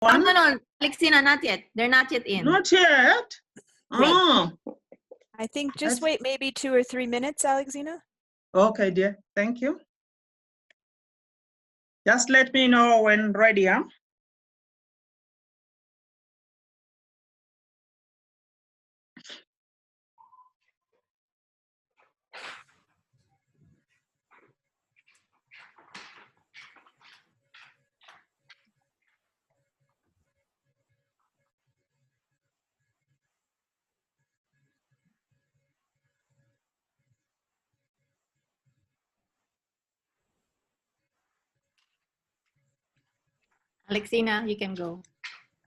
No, Alexina, not yet. They're not yet in. Not yet? Oh. I think just wait maybe 2 or 3 minutes, Alexina. Okay, dear. Thank you. Just let me know when ready, huh? Alexina, you can go.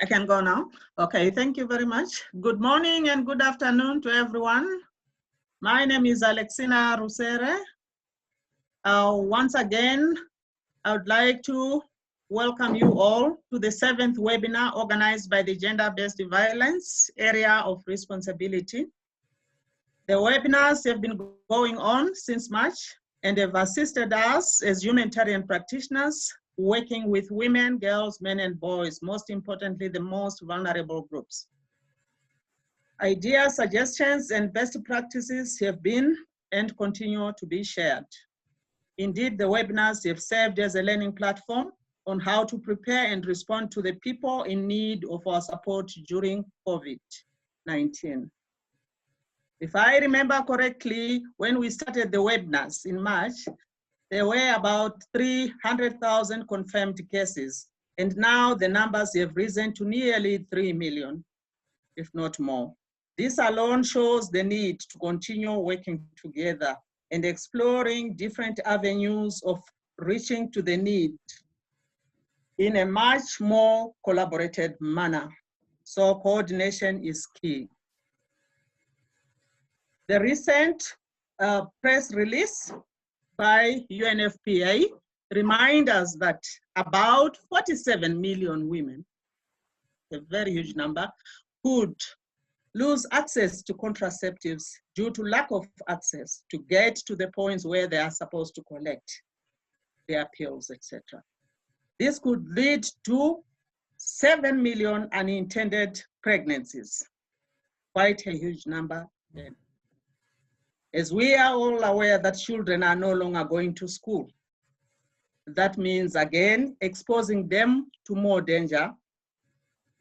I can go now? Okay, thank you very much. Good morning and good afternoon to everyone. My name is Alexina Rusere. Once again, I would like to welcome you all to the 7th webinar organized by the Gender-Based Violence Area of Responsibility. The webinars have been going on since March and have assisted us as humanitarian practitioners working with women, girls, men, and boys, most importantly, the most vulnerable groups. Ideas, suggestions, and best practices have been and continue to be shared. Indeed, the webinars have served as a learning platform on how to prepare and respond to the people in need of our support during COVID-19. If I remember correctly, when we started the webinars in March, there were about 300,000 confirmed cases, and now the numbers have risen to nearly 3 million, if not more. This alone shows the need to continue working together and exploring different avenues of reaching to the need in a much more collaborated manner. So coordination is key. The recent press release by UNFPA remind us that about 47 million women, a very huge number, could lose access to contraceptives due to lack of access to get to the points where they are supposed to collect their pills, etc. This could lead to 7 million unintended pregnancies, quite a huge number. As we are all aware that children are no longer going to school, that means, again, exposing them to more danger,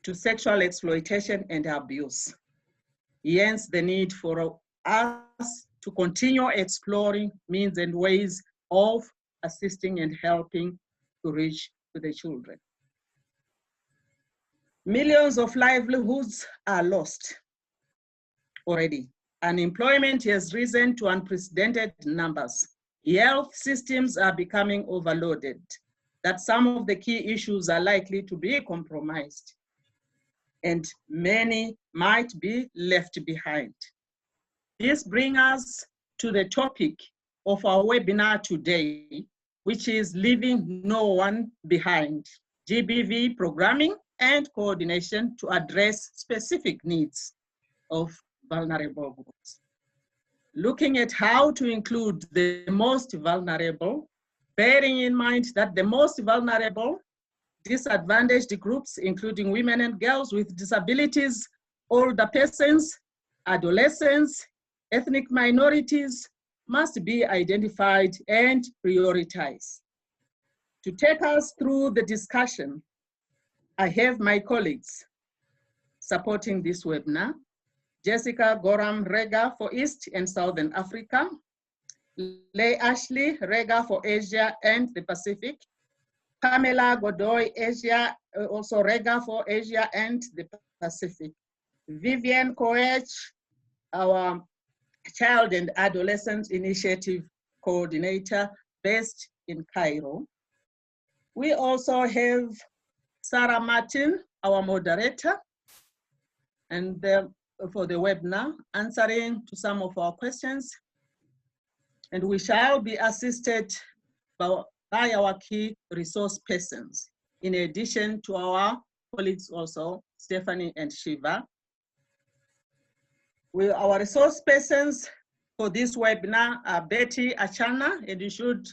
to sexual exploitation and abuse. Hence, the need for us to continue exploring means and ways of assisting and helping to reach to the children. Millions of livelihoods are lost already. Unemployment has risen to unprecedented numbers. Health systems are becoming overloaded, that some of the key issues are likely to be compromised, and many might be left behind. This brings us to the topic of our webinar today, which is Leaving No One Behind, GBV programming and coordination to address specific needs of vulnerable groups. Looking at how to include the most vulnerable, bearing in mind that the most vulnerable disadvantaged groups, including women and girls with disabilities, older persons, adolescents, ethnic minorities, must be identified and prioritized. To take us through the discussion, I have my colleagues supporting this webinar: Jessica Gorham Rega for East and Southern Africa, Leigh Ashley Rega for Asia and the Pacific, Pamela Godoy, Asia, also Rega for Asia and the Pacific, Vivian Koech, our Child and Adolescent Initiative Coordinator based in Cairo. We also have Sarah Martin, our moderator, and for the webinar, answering to some of our questions. And we shall be assisted by our key resource persons, in addition to our colleagues also, Stephanie and Shiva. Our resource persons for this webinar are Betty Achana, and you should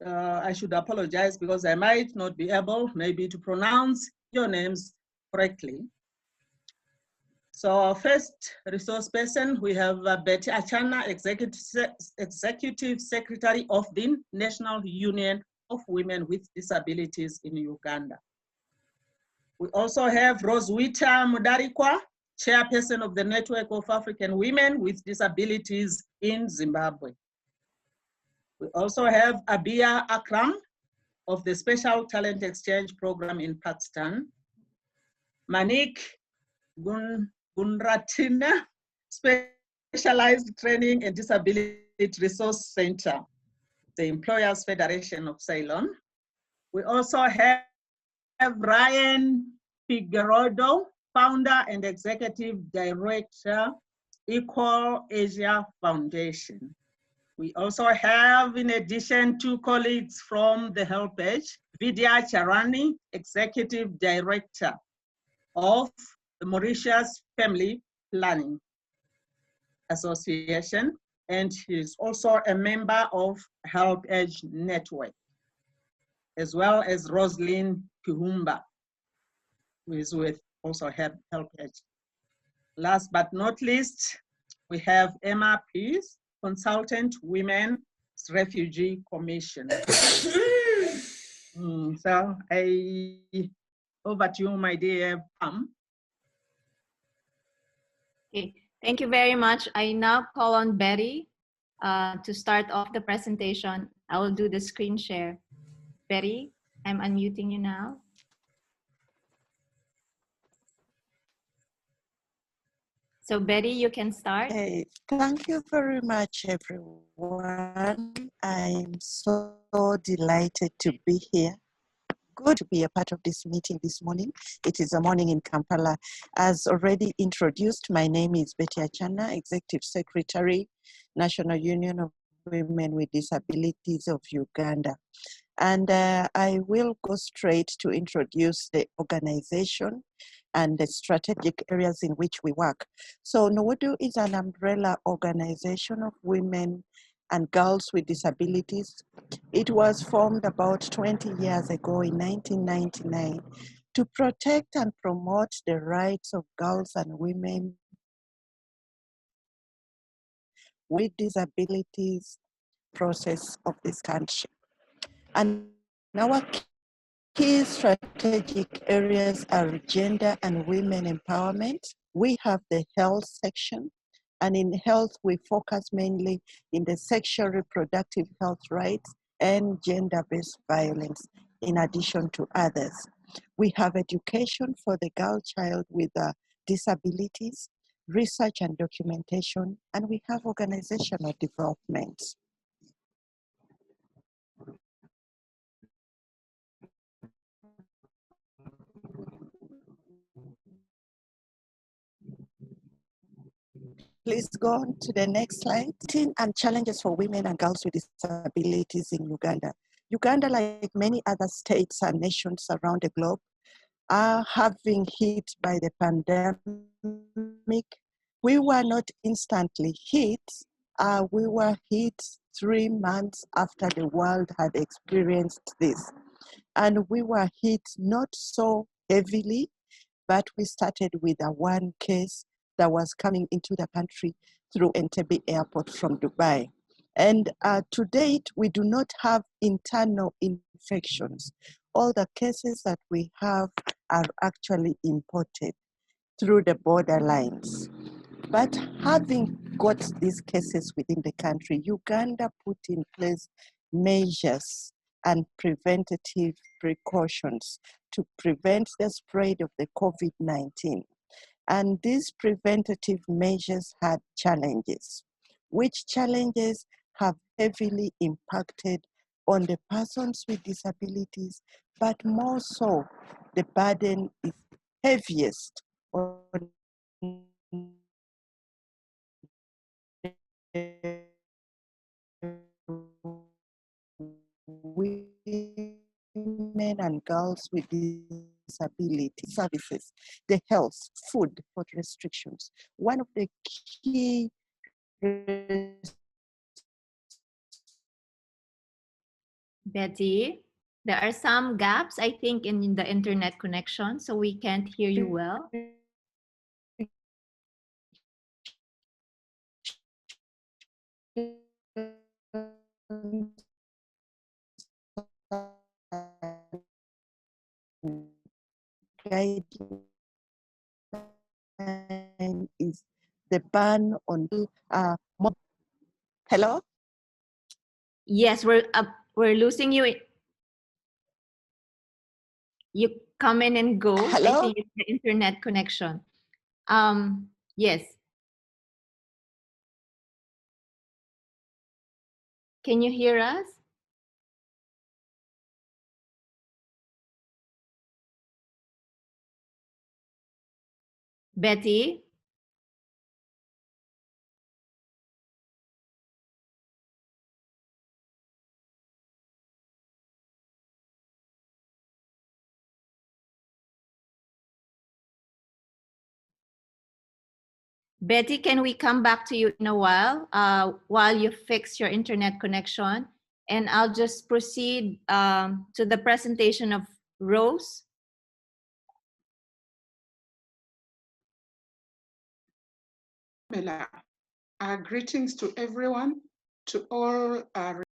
I should apologize because I might not be able maybe to pronounce your names correctly. So our first resource person, we have Betty Achana, Executive Secretary of the National Union of Women with Disabilities in Uganda. We also have Roswitha Mudarikwa, Chairperson of the Network of African Women with Disabilities in Zimbabwe. We also have Abia Akram of the Special Talent Exchange Program in Pakistan. Manik Gunratina, Specialized Training and Disability Resource Center, the Employers Federation of Ceylon. We also have Ryan Figueroa, Founder and Executive Director, Equal Asia Foundation. We also have, in addition, two colleagues from the Help Edge, Vidya Charani, Executive Director of the Mauritius Family Planning Association, and he's also a member of Help Edge Network, as well as Roslyn Kihumba, who is with also Help Edge. Last but not least, we have Emma Peace, Consultant Women's Refugee Commission. So over to you, my dear Pam. Okay, thank you very much. I now call on Betty to start off the presentation. I will do the screen share. Betty, I'm unmuting you now. So Betty, you can start. Hey, thank you very much, everyone. I'm so delighted to be here. Good to be a part of this meeting this morning. It is a morning in Kampala. As already introduced, my name is Betty Achana, Executive Secretary, National Union of Women with Disabilities of Uganda. And I will go straight to introduce the organization and the strategic areas in which we work. So NAWWD is an umbrella organization of women and girls with disabilities. It was formed about 20 years ago in 1999 to protect and promote the rights of girls and women with disabilities process of this country. And our key strategic areas are gender and women empowerment. We have the health section, and in health, we focus mainly in the sexual reproductive health rights and gender-based violence, in addition to others. We have education for the girl child with disabilities, research and documentation, and we have organizational development. Please go on to the next slide. And challenges for women and girls with disabilities in Uganda. Uganda, like many other states and nations around the globe, are having hit by the pandemic. We were not instantly hit. We were hit 3 months after the world had experienced this. And we were hit not so heavily, but we started with a one case that was coming into the country through Entebbe Airport from Dubai. And to date, we do not have internal infections. All the cases that we have are actually imported through the border lines. But having got these cases within the country, Uganda put in place measures and preventative precautions to prevent the spread of the COVID-19. And these preventative measures had challenges, which challenges have heavily impacted on the persons with disabilities, but more so, the burden is heaviest on women and girls with disability services, the health, food, food restrictions. One of the key Betty, there are some gaps, I think, in the internet connection, so we can't hear you well. Guideline is the ban on hello? Yes, we're losing you. You come in and go. I Hello? think it's the internet connection. Yes. Can you hear us? Betty? Betty, can we come back to you in a while you fix your internet connection? And I'll just proceed to the presentation of Rose. Greetings to everyone, to all of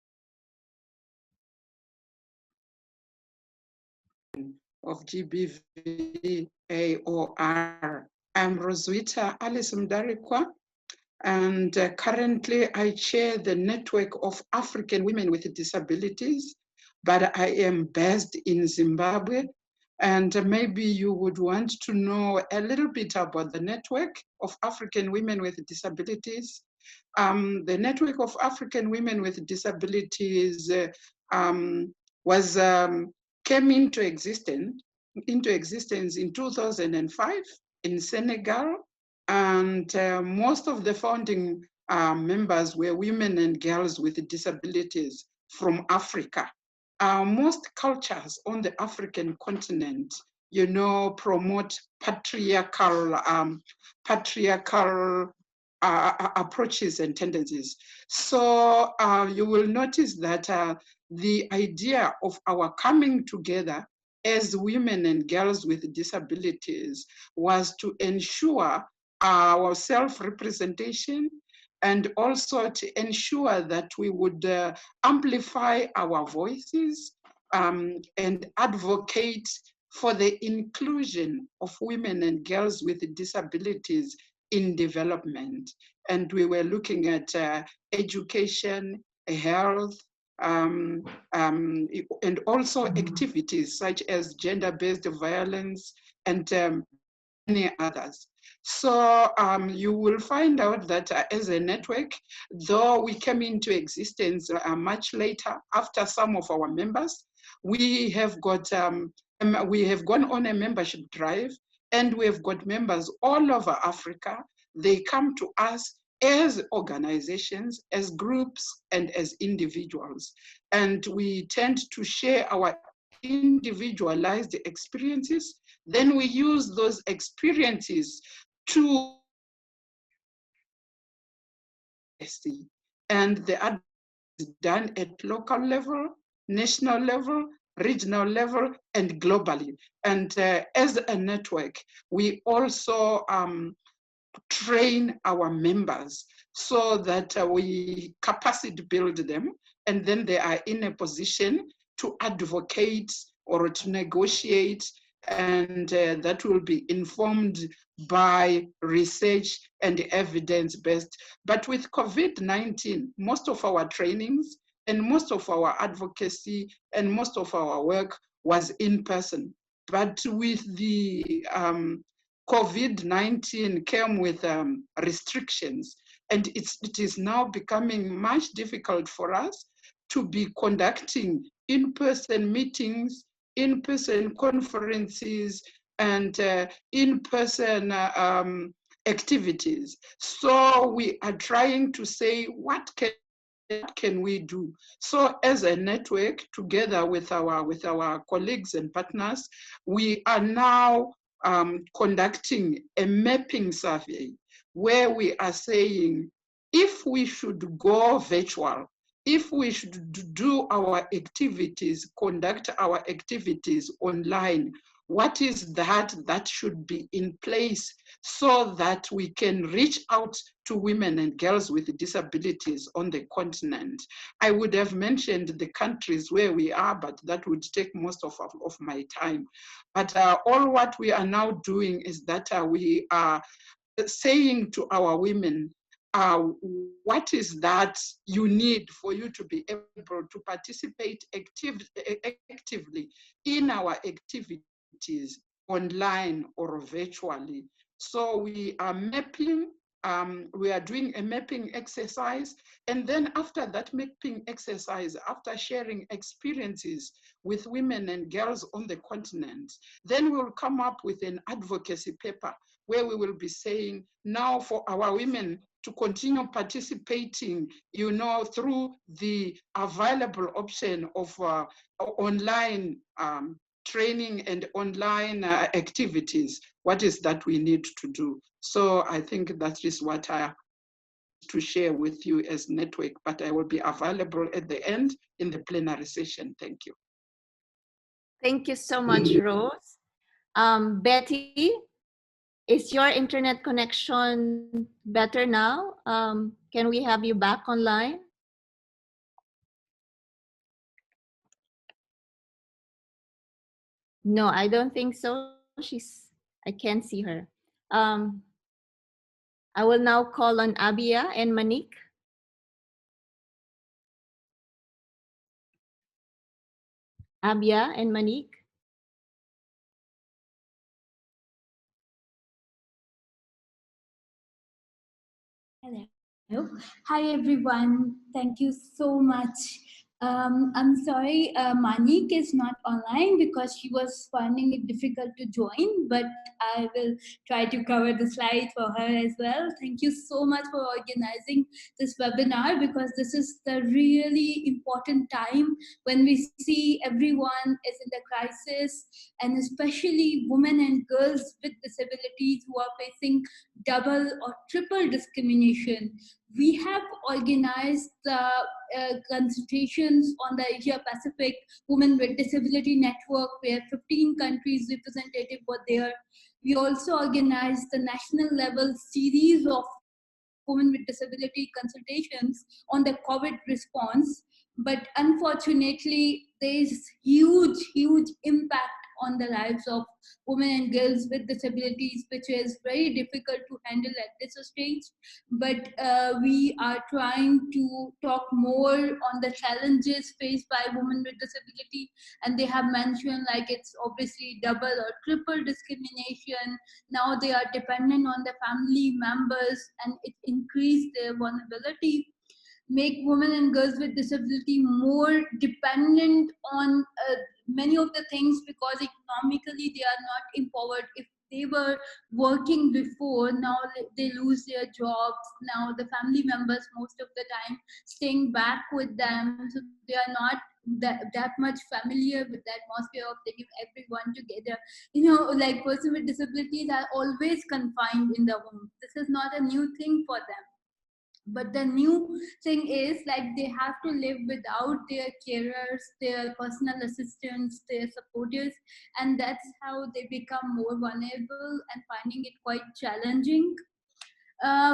GBV AOR. I'm Roswitha Alice Mdarikwa, and currently I chair the network of African women with disabilities, but I am based in Zimbabwe. And maybe you would want to know a little bit about the network of African women with disabilities. The Network of African Women with Disabilities came into existence in 2005 in Senegal, and most of the founding members were women and girls with disabilities from Africa. Most cultures on the African continent, promote patriarchal approaches and tendencies. So you will notice that the idea of our coming together as women and girls with disabilities was to ensure our self-representation and also to ensure that we would amplify our voices and advocate for the inclusion of women and girls with disabilities in development. And we were looking at education, health, and also activities such as gender-based violence and many others. So you will find out that as a network, though we came into existence much later after some of our members, we have gone on a membership drive, and we've got members all over Africa. They come to us as organizations, as groups, and as individuals. And we tend to share our individualized experiences. Then we use those experiences to see. And the advocacy is done at local level, national level, regional level, and globally. And as a network, we also train our members so that we capacity build them, and then they are in a position to advocate or to negotiate, and that will be informed by research and evidence-based. But with COVID-19, most of our trainings and most of our advocacy and most of our work was in person. But with the COVID-19 came with restrictions, and it is now becoming much difficult for us to be conducting in-person meetings, in-person conferences, and in-person activities. So we are trying to say, what can we do? So as a network, together with our colleagues and partners, we are now conducting a mapping survey where we are saying, if we should go virtual, if we should do our activities, conduct our activities online, what is that should be in place so that we can reach out to women and girls with disabilities on the continent? I would have mentioned the countries where we are, but that would take most of my time. But all what we are now doing is that we are saying to our women, what is that you need for you to be able to participate actively in our activities online or virtually. So we are mapping, we are doing a mapping exercise. And then after that mapping exercise, after sharing experiences with women and girls on the continent, then we'll come up with an advocacy paper where we will be saying, now for our women to continue participating, through the available option of online training and online activities, what is that we need to do? So I think that is what I have to share with you as network, but I will be available at the end in the plenary session. Thank you. Thank you so much, Rose. Betty, is your internet connection better now? Can we have you back online? No, I don't think so. I can't see her. Um, I will now call on Abia and Manik. Abia and Manik. Hello. Hi, everyone. Thank you so much. I'm sorry, Manik is not online because she was finding it difficult to join, but I will try to cover the slides for her as well. Thank you so much for organizing this webinar, because this is the really important time when we see everyone is in the crisis, and especially women and girls with disabilities who are facing double or triple discrimination. We have organized consultations on the Asia Pacific Women with Disability Network, where 15 countries representative were there. We also organized the national level series of women with disability consultations on the COVID response. But unfortunately, there is huge impact on the lives of women and girls with disabilities, which is very difficult to handle at this stage. But we are trying to talk more on the challenges faced by women with disability. And they have mentioned like it's obviously double or triple discrimination. Now they are dependent on the family members, and it increased their vulnerability, make women and girls with disability more dependent on many of the things, because economically they are not empowered. If they were working before, now they lose their jobs. Now the family members most of the time staying back with them, so they are not that much familiar with the atmosphere of taking everyone together. Like persons with disabilities are always confined in the home. This is not a new thing for them. But the new thing is like they have to live without their carers, their personal assistants, their supporters, and that's how they become more vulnerable and finding it quite challenging.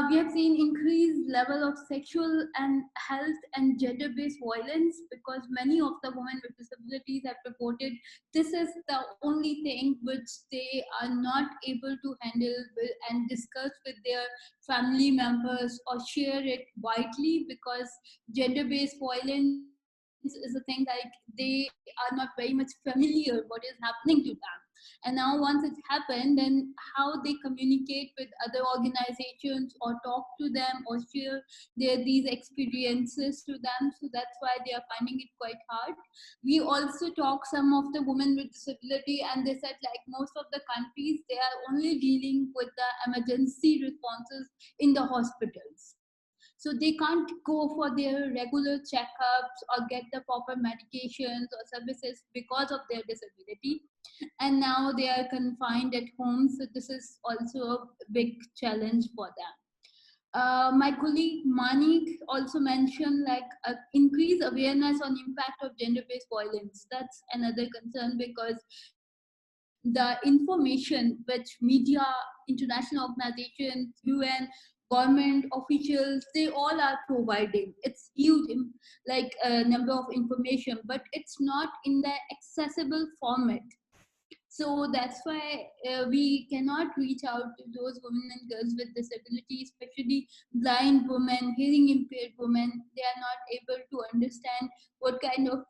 We have seen increased level of sexual and health and gender-based violence, because many of the women with disabilities have reported this is the only thing which they are not able to handle and discuss with their family members or share it widely, because gender-based violence is a thing like they are not very much familiar what is happening to them. And now once it's happened, then how they communicate with other organizations or talk to them or share these experiences to them. So that's why they are finding it quite hard. We also talk some of the women with disability, and they said like most of the countries, they are only dealing with the emergency responses in the hospitals. So they can't go for their regular checkups or get the proper medications or services because of their disability. And now they are confined at home. So this is also a big challenge for them. My colleague Manik also mentioned like increase awareness on impact of gender-based violence. That's another concern because the information which media, international organizations, UN, government officials, they all are providing. It's huge, like a number of information, but it's not in the accessible format. So that's why we cannot reach out to those women and girls with disabilities, especially blind women, hearing impaired women. They are not able to understand what kind of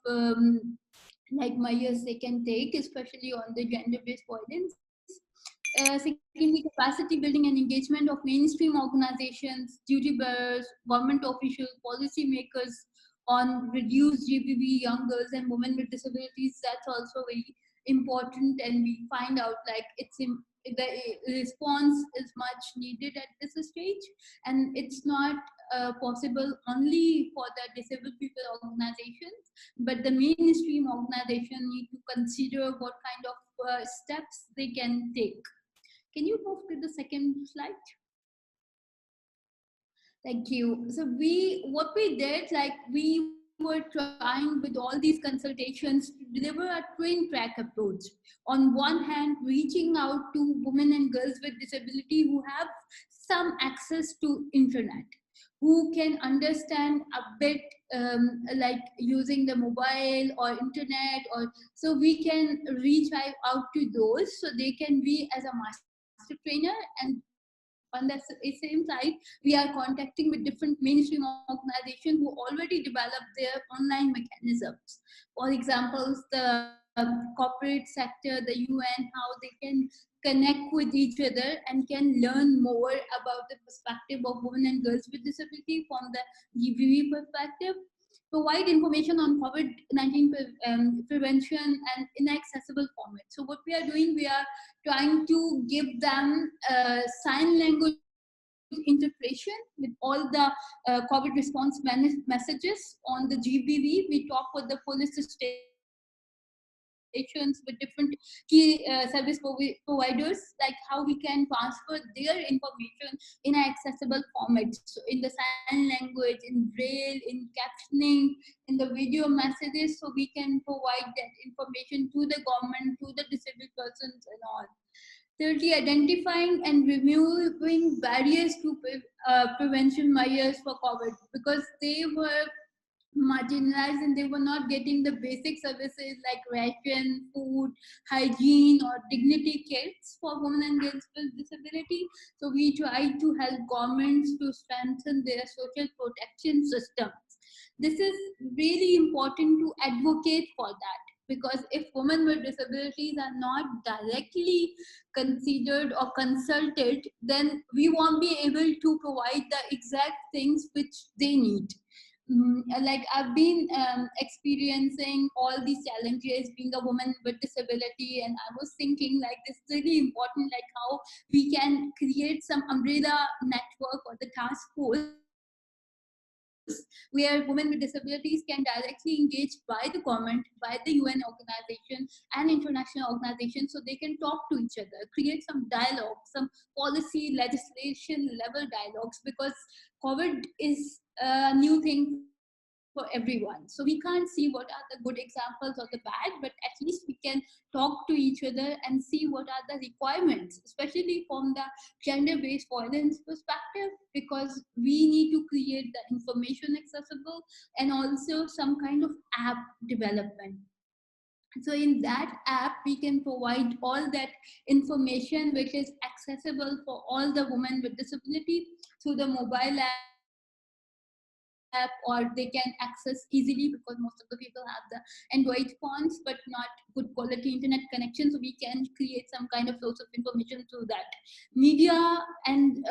like measures they can take, especially on the gender-based violence. Secondly, capacity building and engagement of mainstream organizations, duty bearers, government officials, policy makers on reduced GBV, young girls and women with disabilities. That's also very important, and we find out like the response is much needed at this stage, and it's not possible only for the disabled people organizations, but the mainstream organization need to consider what kind of steps they can take. Can you move to the second slide? Thank you. So what we did, like we were trying with all these consultations to deliver a twin track approach. On one hand, reaching out to women and girls with disability who have some access to internet, who can understand a bit like using the mobile or internet, or so we can reach out to those so they can be as a master trainer. And on the same side, we are contacting with different mainstream organizations who already developed their online mechanisms. For example, the corporate sector, the UN, how they can connect with each other and can learn more about the perspective of women and girls with disability from the GBV perspective. Provide information on COVID-19 prevention and inaccessible format. So what we are doing, we are trying to give them sign language interpretation with all the COVID response messages on the GBV. We talk with the police stations with different key service providers, like how we can transfer their information in an accessible format. So in the sign language, in braille, in captioning, in the video messages, so we can provide that information to the government, to the disabled persons and all. Thirdly, identifying and removing barriers to prevention measures for COVID, because they were marginalized and they were not getting the basic services like ration, food, hygiene, or dignity kits for women and girls with disability. So we try to help governments to strengthen their social protection systems. This is really important to advocate for that, because if women with disabilities are not directly considered or consulted, then we won't be able to provide the exact things which they need. Like I've been experiencing all these challenges being a woman with disability, and I was thinking like this is really important, like how we can create some umbrella network or the task force where women with disabilities can directly engage by the government, by the UN organization and international organizations, so they can talk to each other, create some dialogue, some policy legislation level dialogues, because COVID is a new thing for everyone. So we can't see what are the good examples or the bad, but at least we can talk to each other and see what are the requirements, especially from the gender-based violence perspective, because we need to create the information accessible and also some kind of app development. So in that app, we can provide all that information which is accessible for all the women with disability through the mobile app, or they can access easily because most of the people have the Android phones but not good quality internet connection. So we can create some kind of source of information through that. Media and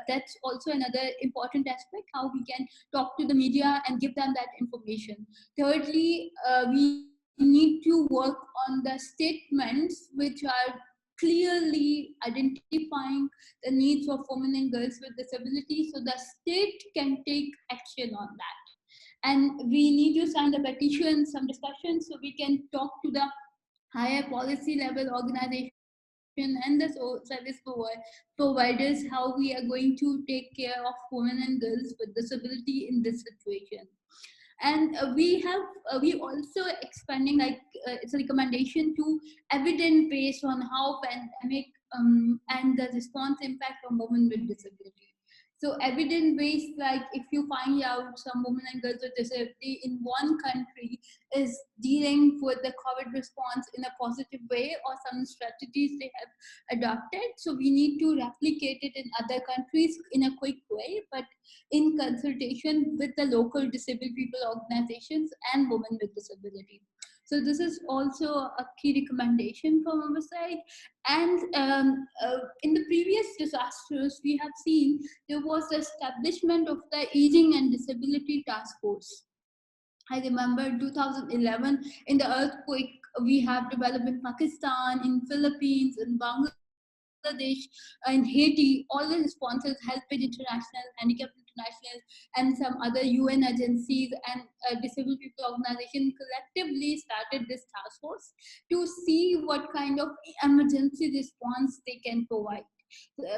that's also another important aspect, how we can talk to the media and give them that information. Thirdly, we need to work on the statements which are clearly identifying the needs of women and girls with disability, so the state can take action on that. And we need to sign the petition, some discussions, so we can talk to the higher policy level organizations, and the service providers how we are going to take care of women and girls with disability in this situation. And we also expanding it's a recommendation to evidence based on how pandemic and the response impact on women with disability. So evidence based, like if you find out some women and girls with disability in one country is dealing with the COVID response in a positive way, or some strategies they have adopted, so we need to replicate it in other countries in a quick way, but in consultation with the local disabled people organizations and women with disability. So this is also a key recommendation from our side. And in the previous disasters, we have seen there was the establishment of the Aging and Disability Task Force. I remember 2011 in the earthquake we have developed in Pakistan, in Philippines, in Bangladesh, in Haiti. All the responses helped with International, Handicap International, and some other UN agencies and disabled people organizations collectively started this task force to see what kind of emergency response they can provide.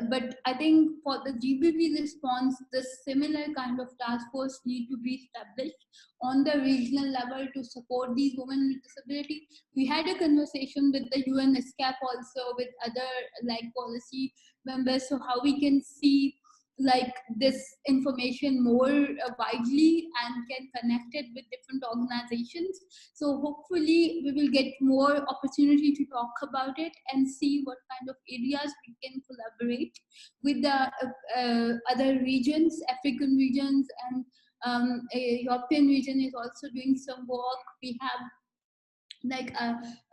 But I think for the GBV response, the similar kind of task force need to be established on the regional level to support these women with disability. We had a conversation with the UN SCAP also, with other like policy members, so how we can see like this information more widely and can connect it with different organizations. So hopefully we will get more opportunity to talk about it and see what kind of areas we can collaborate with the other regions, African regions, and European region is also doing some work. We have like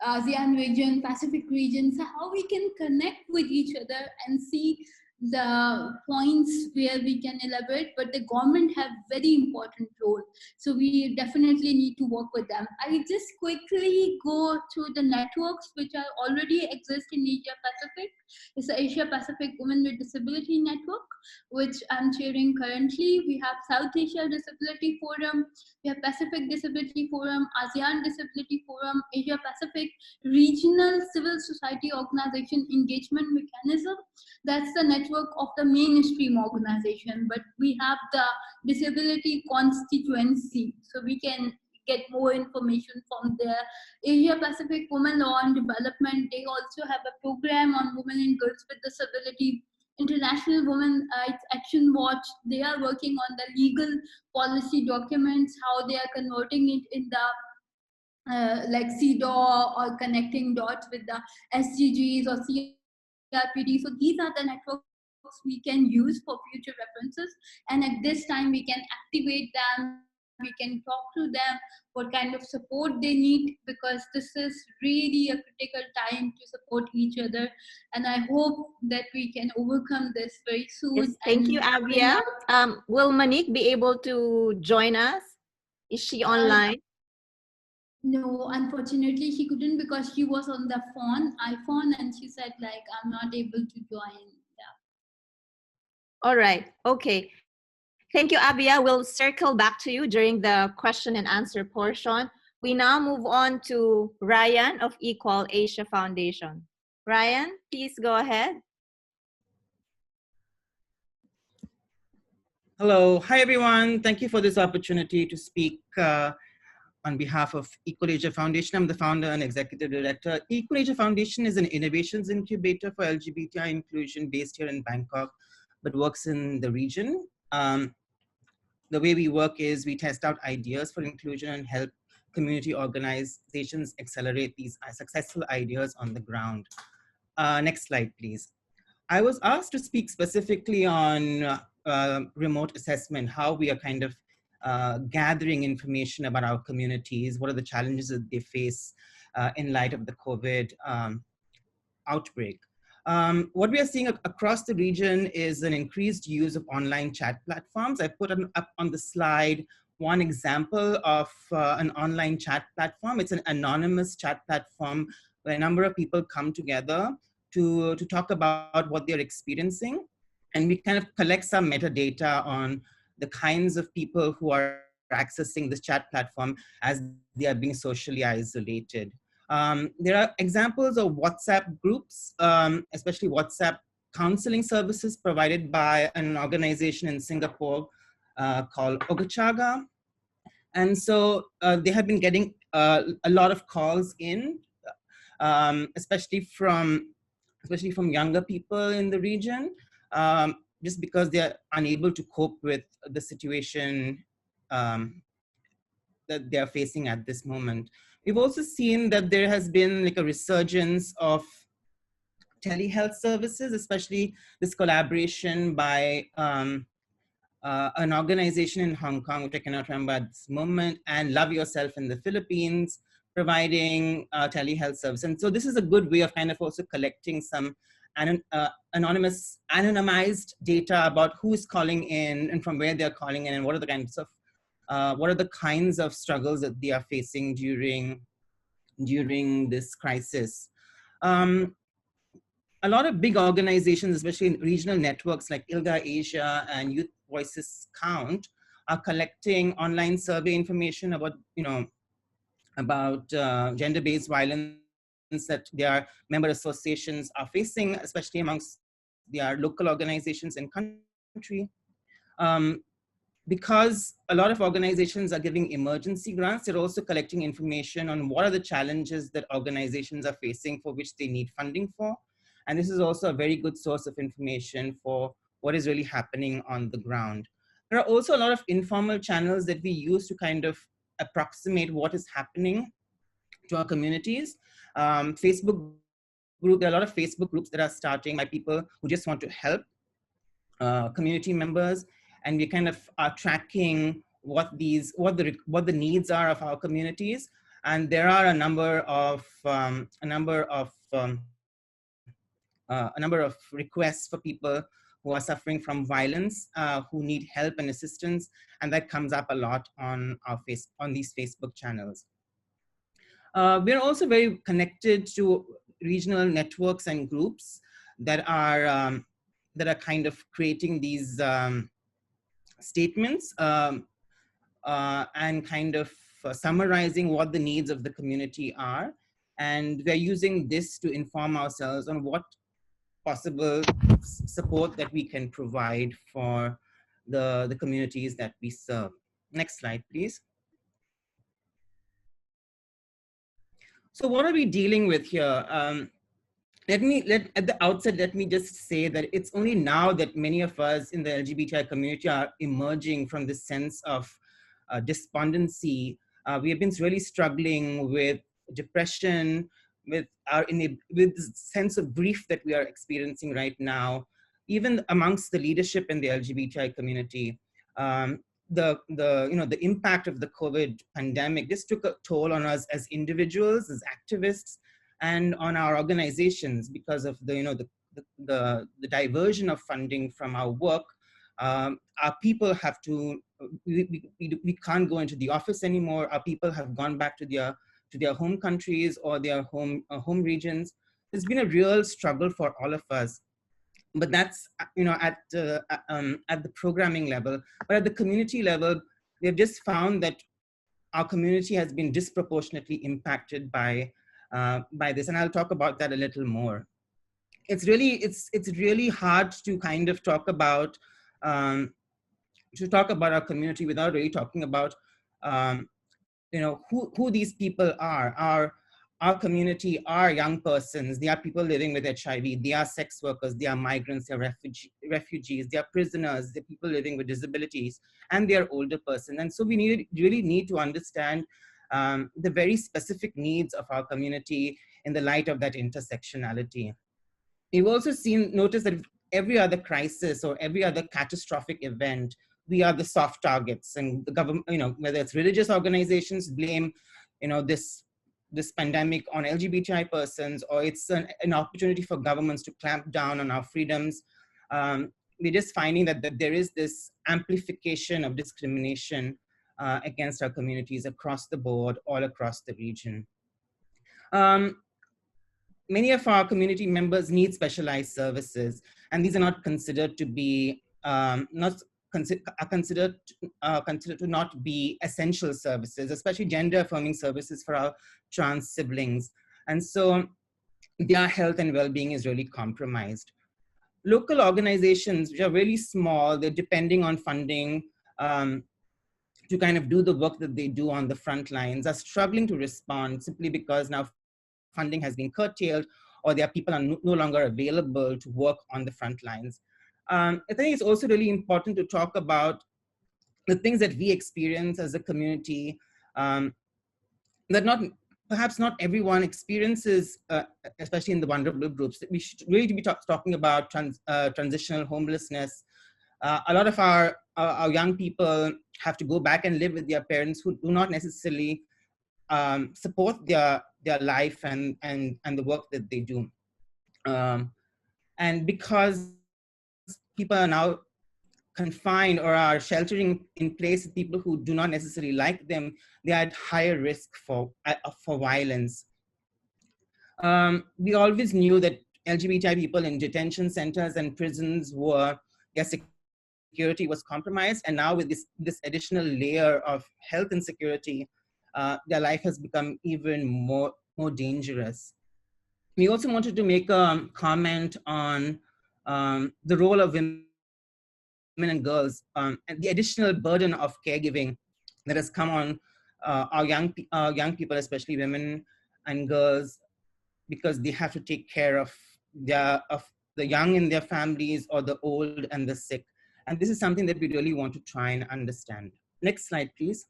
ASEAN region, Pacific region, so how we can connect with each other and see the points where we can elaborate, but the government have very important role. So we definitely need to work with them. I just quickly go to the networks which are already exist in Asia Pacific. It's the Asia Pacific Women with Disability Network, which I'm chairing currently. We have South Asia Disability Forum, we have Pacific Disability Forum, ASEAN Disability Forum, Asia Pacific Regional Civil Society Organization Engagement Mechanism. That's the network of the mainstream organization, but we have the disability constituency, so we can get more information from there. Asia Pacific Women Law and Development, they also have a program on women and girls with disability. International Women Rights Action Watch, they are working on the legal policy documents, how they are converting it in the like CDAW or connecting dots with the SDGs or CRPD. So these are the networks we can use for future references. And at this time, we can activate them, we can talk to them what kind of support they need, because this is really a critical time to support each other. And I hope that we can overcome this very soon. Yes, thank you, Abia. Will Monique be able to join us? Is she online? No, unfortunately, she couldn't because she was on the iPhone, and she said like, I'm not able to join. Yeah. All right. Okay. Thank you, Abia. We'll circle back to you during the question and answer portion. We now move on to Ryan of Equal Asia Foundation. Ryan, please go ahead. Hello. Hi, everyone. Thank you for this opportunity to speak on behalf of Equal Asia Foundation. I'm the founder and executive director. Equal Asia Foundation is an innovations incubator for LGBTI inclusion based here in Bangkok, but works in the region. The way we work is we test out ideas for inclusion and help community organizations accelerate these successful ideas on the ground. Next slide, please. I was asked to speak specifically on remote assessment, how we are kind of gathering information about our communities, what are the challenges that they face in light of the COVID outbreak. What we are seeing across the region is an increased use of online chat platforms. I put up on the slide one example of an online chat platform. It's an anonymous chat platform where a number of people come together to talk about what they're experiencing. And we kind of collect some metadata on the kinds of people who are accessing this chat platform as they are being socially isolated. There are examples of WhatsApp groups, especially WhatsApp counseling services provided by an organization in Singapore called Ogachaga. And so they have been getting a lot of calls in, especially from younger people in the region, just because they're unable to cope with the situation that they're facing at this moment. We've also seen that there has been like a resurgence of telehealth services, especially this collaboration by an organization in Hong Kong, which I cannot remember at this moment, and Love Yourself in the Philippines, providing telehealth service. And so this is a good way of kind of also collecting some anonymized data about who's calling in and from where they're calling in and what are the kinds of struggles that they are facing during this crisis. A lot of big organizations, especially in regional networks like ILGA Asia and Youth Voices Count, are collecting online survey information about, gender-based violence that their member associations are facing, especially amongst their local organizations in country. Because a lot of organizations are giving emergency grants, they're also collecting information on what are the challenges that organizations are facing for which they need funding for. And this is also a very good source of information for what is really happening on the ground. There are also a lot of informal channels that we use to kind of approximate what is happening to our communities. Facebook group, there are a lot of Facebook groups that are starting by people who just want to help community members, and we kind of are tracking what the needs are of our communities. And there are a number of requests for people who are suffering from violence, who need help and assistance, and that comes up a lot on these Facebook channels. We're also very connected to regional networks and groups that are kind of creating these statements and kind of summarizing what the needs of the community are. And we're using this to inform ourselves on what possible support that we can provide for the communities that we serve. Next slide, please. So what are we dealing with here? At the outset, let me just say that it's only now that many of us in the LGBTI community are emerging from this sense of despondency. We have been really struggling with depression, with this sense of grief that we are experiencing right now, even amongst the leadership in the LGBTI community. The impact of the COVID pandemic, this took a toll on us as individuals, as activists, and on our organizations because of the diversion of funding from our work. Our people have to, we can't go into the office anymore. Our people have gone back to their home countries or their home regions. It's been a real struggle for all of us. But that's at the programming level. But at the community level, we have just found that our community has been disproportionately impacted by this, and I'll talk about that a little more. It's really hard to kind of talk about our community without really talking about who these people are. Our community are young persons. They are people living with HIV. They are sex workers. They are migrants. They are refugees. They are prisoners. They're people living with disabilities, and they are older persons. And so we really need to understand the very specific needs of our community in the light of that intersectionality. We've also noticed that every other crisis or every other catastrophic event, we are the soft targets, and the government, whether it's religious organizations blame, this pandemic on LGBTI persons, or it's an opportunity for governments to clamp down on our freedoms. We're just finding that there is this amplification of discrimination against our communities across the board, all across the region. Many of our community members need specialized services, and these are not considered to be, considered to not be essential services, especially gender affirming services for our trans siblings. And so their health and well-being is really compromised. Local organizations, which are really small, they're depending on funding to kind of do the work that they do on the front lines, are struggling to respond simply because now funding has been curtailed, or their people are no longer available to work on the front lines. I think it's also really important to talk about the things that we experience as a community that perhaps not everyone experiences, especially in the vulnerable groups. That we should really be talking about transitional homelessness. A lot of our young people have to go back and live with their parents who do not necessarily support their life and the work that they do. And because people are now confined or are sheltering in place with people who do not necessarily like them, they are at higher risk for violence. We always knew that LGBTI people in detention centers and prisons their security was compromised, and now with this additional layer of health insecurity, their life has become even more dangerous. We also wanted to make a comment on the role of women and girls and the additional burden of caregiving that has come on our young people, especially women and girls, because they have to take care of the young in their families or the old and the sick. And this is something that we really want to try and understand. Next slide, please.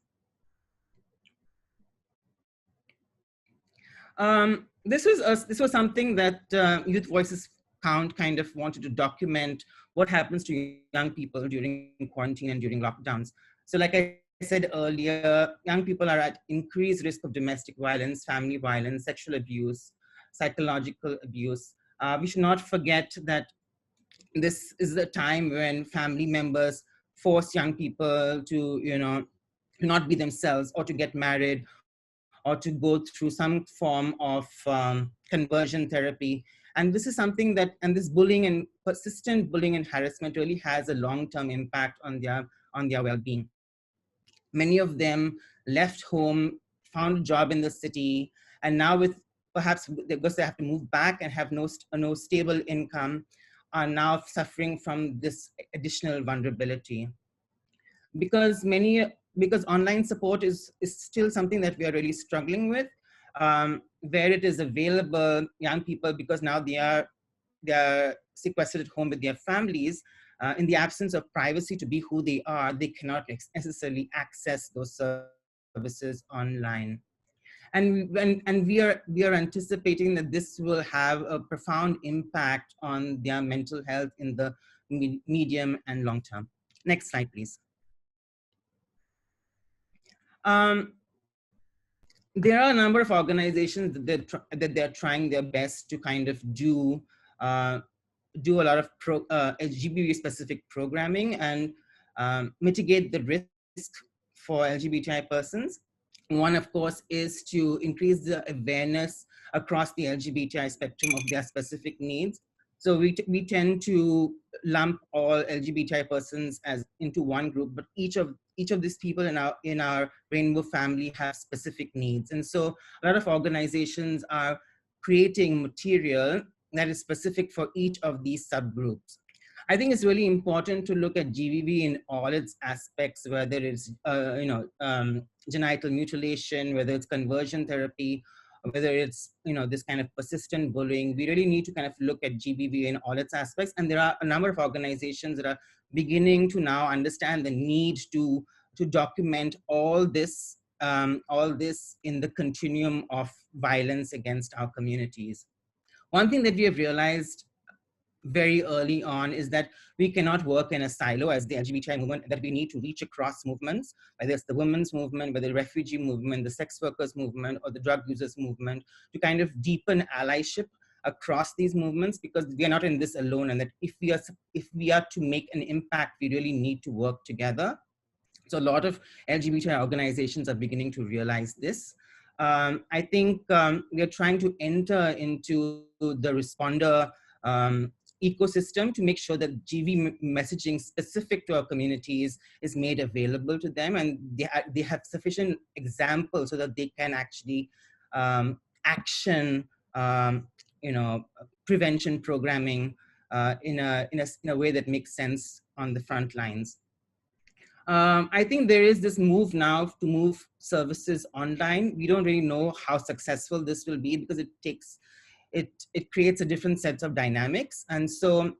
This was something that Youth Voices Count kind of wanted to document what happens to young people during quarantine and during lockdowns. So like I said earlier, young people are at increased risk of domestic violence, family violence, sexual abuse, psychological abuse. We should not forget that this is the time when family members force young people to, not be themselves, or to get married, or to go through some form of conversion therapy. And this is something and this bullying and persistent bullying and harassment really has a long-term impact on their well-being. Many of them left home, found a job in the city, and now perhaps because they have to move back and have no stable income, are now suffering from this additional vulnerability. Because online support is still something that we are really struggling with, where it is available, young people, because now they are sequestered at home with their families, in the absence of privacy to be who they are, they cannot necessarily access those services online. And we are anticipating that this will have a profound impact on their mental health in the medium and long term. Next slide, please. There are a number of organizations that they're trying their best to kind of do a lot of GBV specific programming and mitigate the risk for LGBTI persons. One, of course, is to increase the awareness across the LGBTI spectrum of their specific needs. So we tend to lump all LGBTI persons into one group, but each of these people in our rainbow family have specific needs. And so a lot of organizations are creating material that is specific for each of these subgroups. I think it's really important to look at GBV in all its aspects, whether it's genital mutilation, whether it's conversion therapy, whether it's this kind of persistent bullying. We really need to kind of look at GBV in all its aspects. And there are a number of organizations that are beginning to now understand the need to document all this in the continuum of violence against our communities. One thing that we have realized very early on is that we cannot work in a silo as the LGBTI movement, that we need to reach across movements, whether it's the women's movement, whether the refugee movement, the sex workers movement, or the drug users movement, to kind of deepen allyship across these movements, because we are not in this alone, and that if we are to make an impact, we really need to work together. So a lot of LGBTI organizations are beginning to realize this. I think we are trying to enter into the responder ecosystem to make sure that GV messaging specific to our communities is made available to them, and they have sufficient examples so that they can actually action, prevention programming in a way that makes sense on the front lines. I think there is this move now to move services online. We don't really know how successful this will be because it creates a different set of dynamics. And so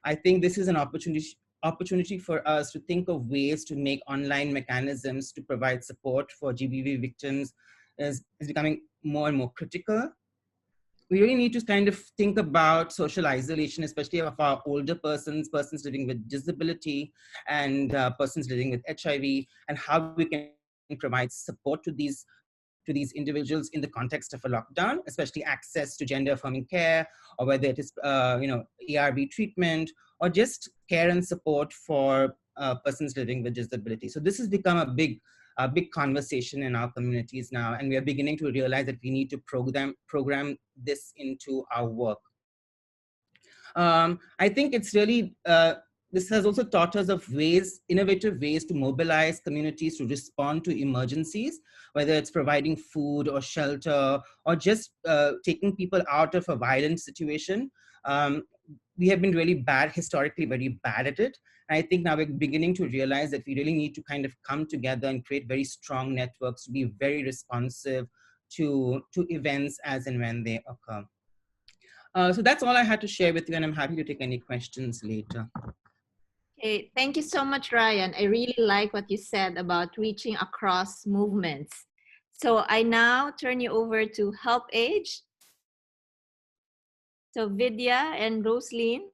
I think this is an opportunity for us to think of ways to make online mechanisms to provide support for GBV victims is becoming more and more critical. We really need to kind of think about social isolation, especially of our older persons living with disability, and persons living with HIV, and how we can provide support to these individuals in the context of a lockdown, especially access to gender-affirming care, or whether it is ARV treatment, or just care and support for persons living with disability. So this has become a big conversation in our communities now, and we are beginning to realize that we need to program this into our work. I think it's really, this has also taught us of innovative ways to mobilize communities to respond to emergencies, whether it's providing food or shelter, or just taking people out of a violent situation. We have been historically very bad at it. And I think now we're beginning to realize that we really need to kind of come together and create very strong networks to be very responsive to events as and when they occur. So that's all I had to share with you, and I'm happy to take any questions later. Okay, thank you so much, Ryan. I really like what you said about reaching across movements. So I now turn you over to Help Age. So Vidya and Rosaline.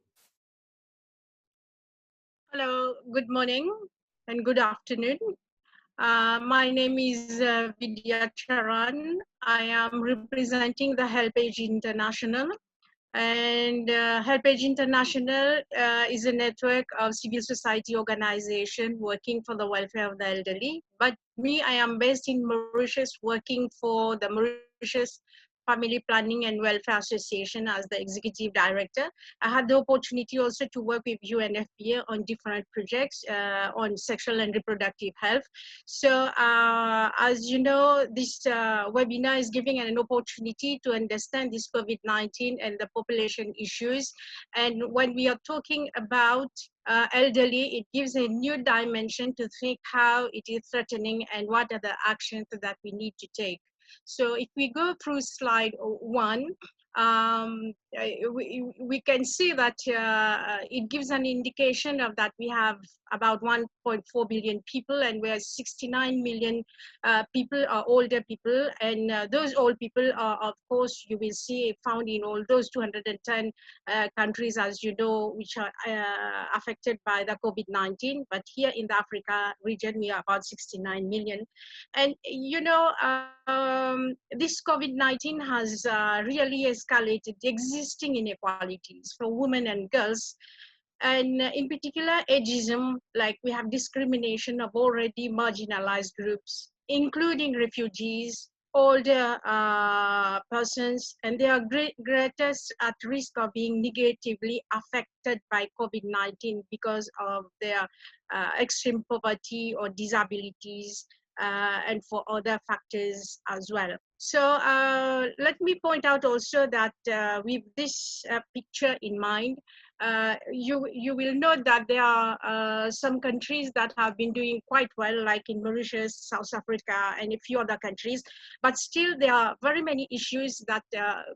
Hello, good morning and good afternoon. My name is Vidya Charan. I am representing the HelpAge International. And HelpAge International is a network of civil society organization working for the welfare of the elderly. But me, I am based in Mauritius, working for the Mauritius Family Planning and Welfare Association as the executive director. I had the opportunity also to work with UNFPA on different projects on sexual and reproductive health. So as you know, this webinar is giving an opportunity to understand this COVID-19 and the population issues. And when we are talking about elderly, it gives a new dimension to think how it is threatening and what are the actions that we need to take. So if we go through slide 1, we can see that it gives an indication of that we have about 1.4 billion people, and where 69 million people are older people, and those old people are, of course, you will see found in all those 210 countries, as you know, which are affected by the COVID-19. But here in the Africa region, we are about 69 million. And you know, this COVID-19 has really escalated existing inequalities for women and girls. And in particular, ageism, like we have discrimination of already marginalized groups, including refugees, older persons, and they are greatest at risk of being negatively affected by COVID-19 because of their extreme poverty or disabilities, and for other factors as well. So let me point out also that with this picture in mind, you will note that there are some countries that have been doing quite well, like in Mauritius, South Africa, and a few other countries, but still there are very many issues that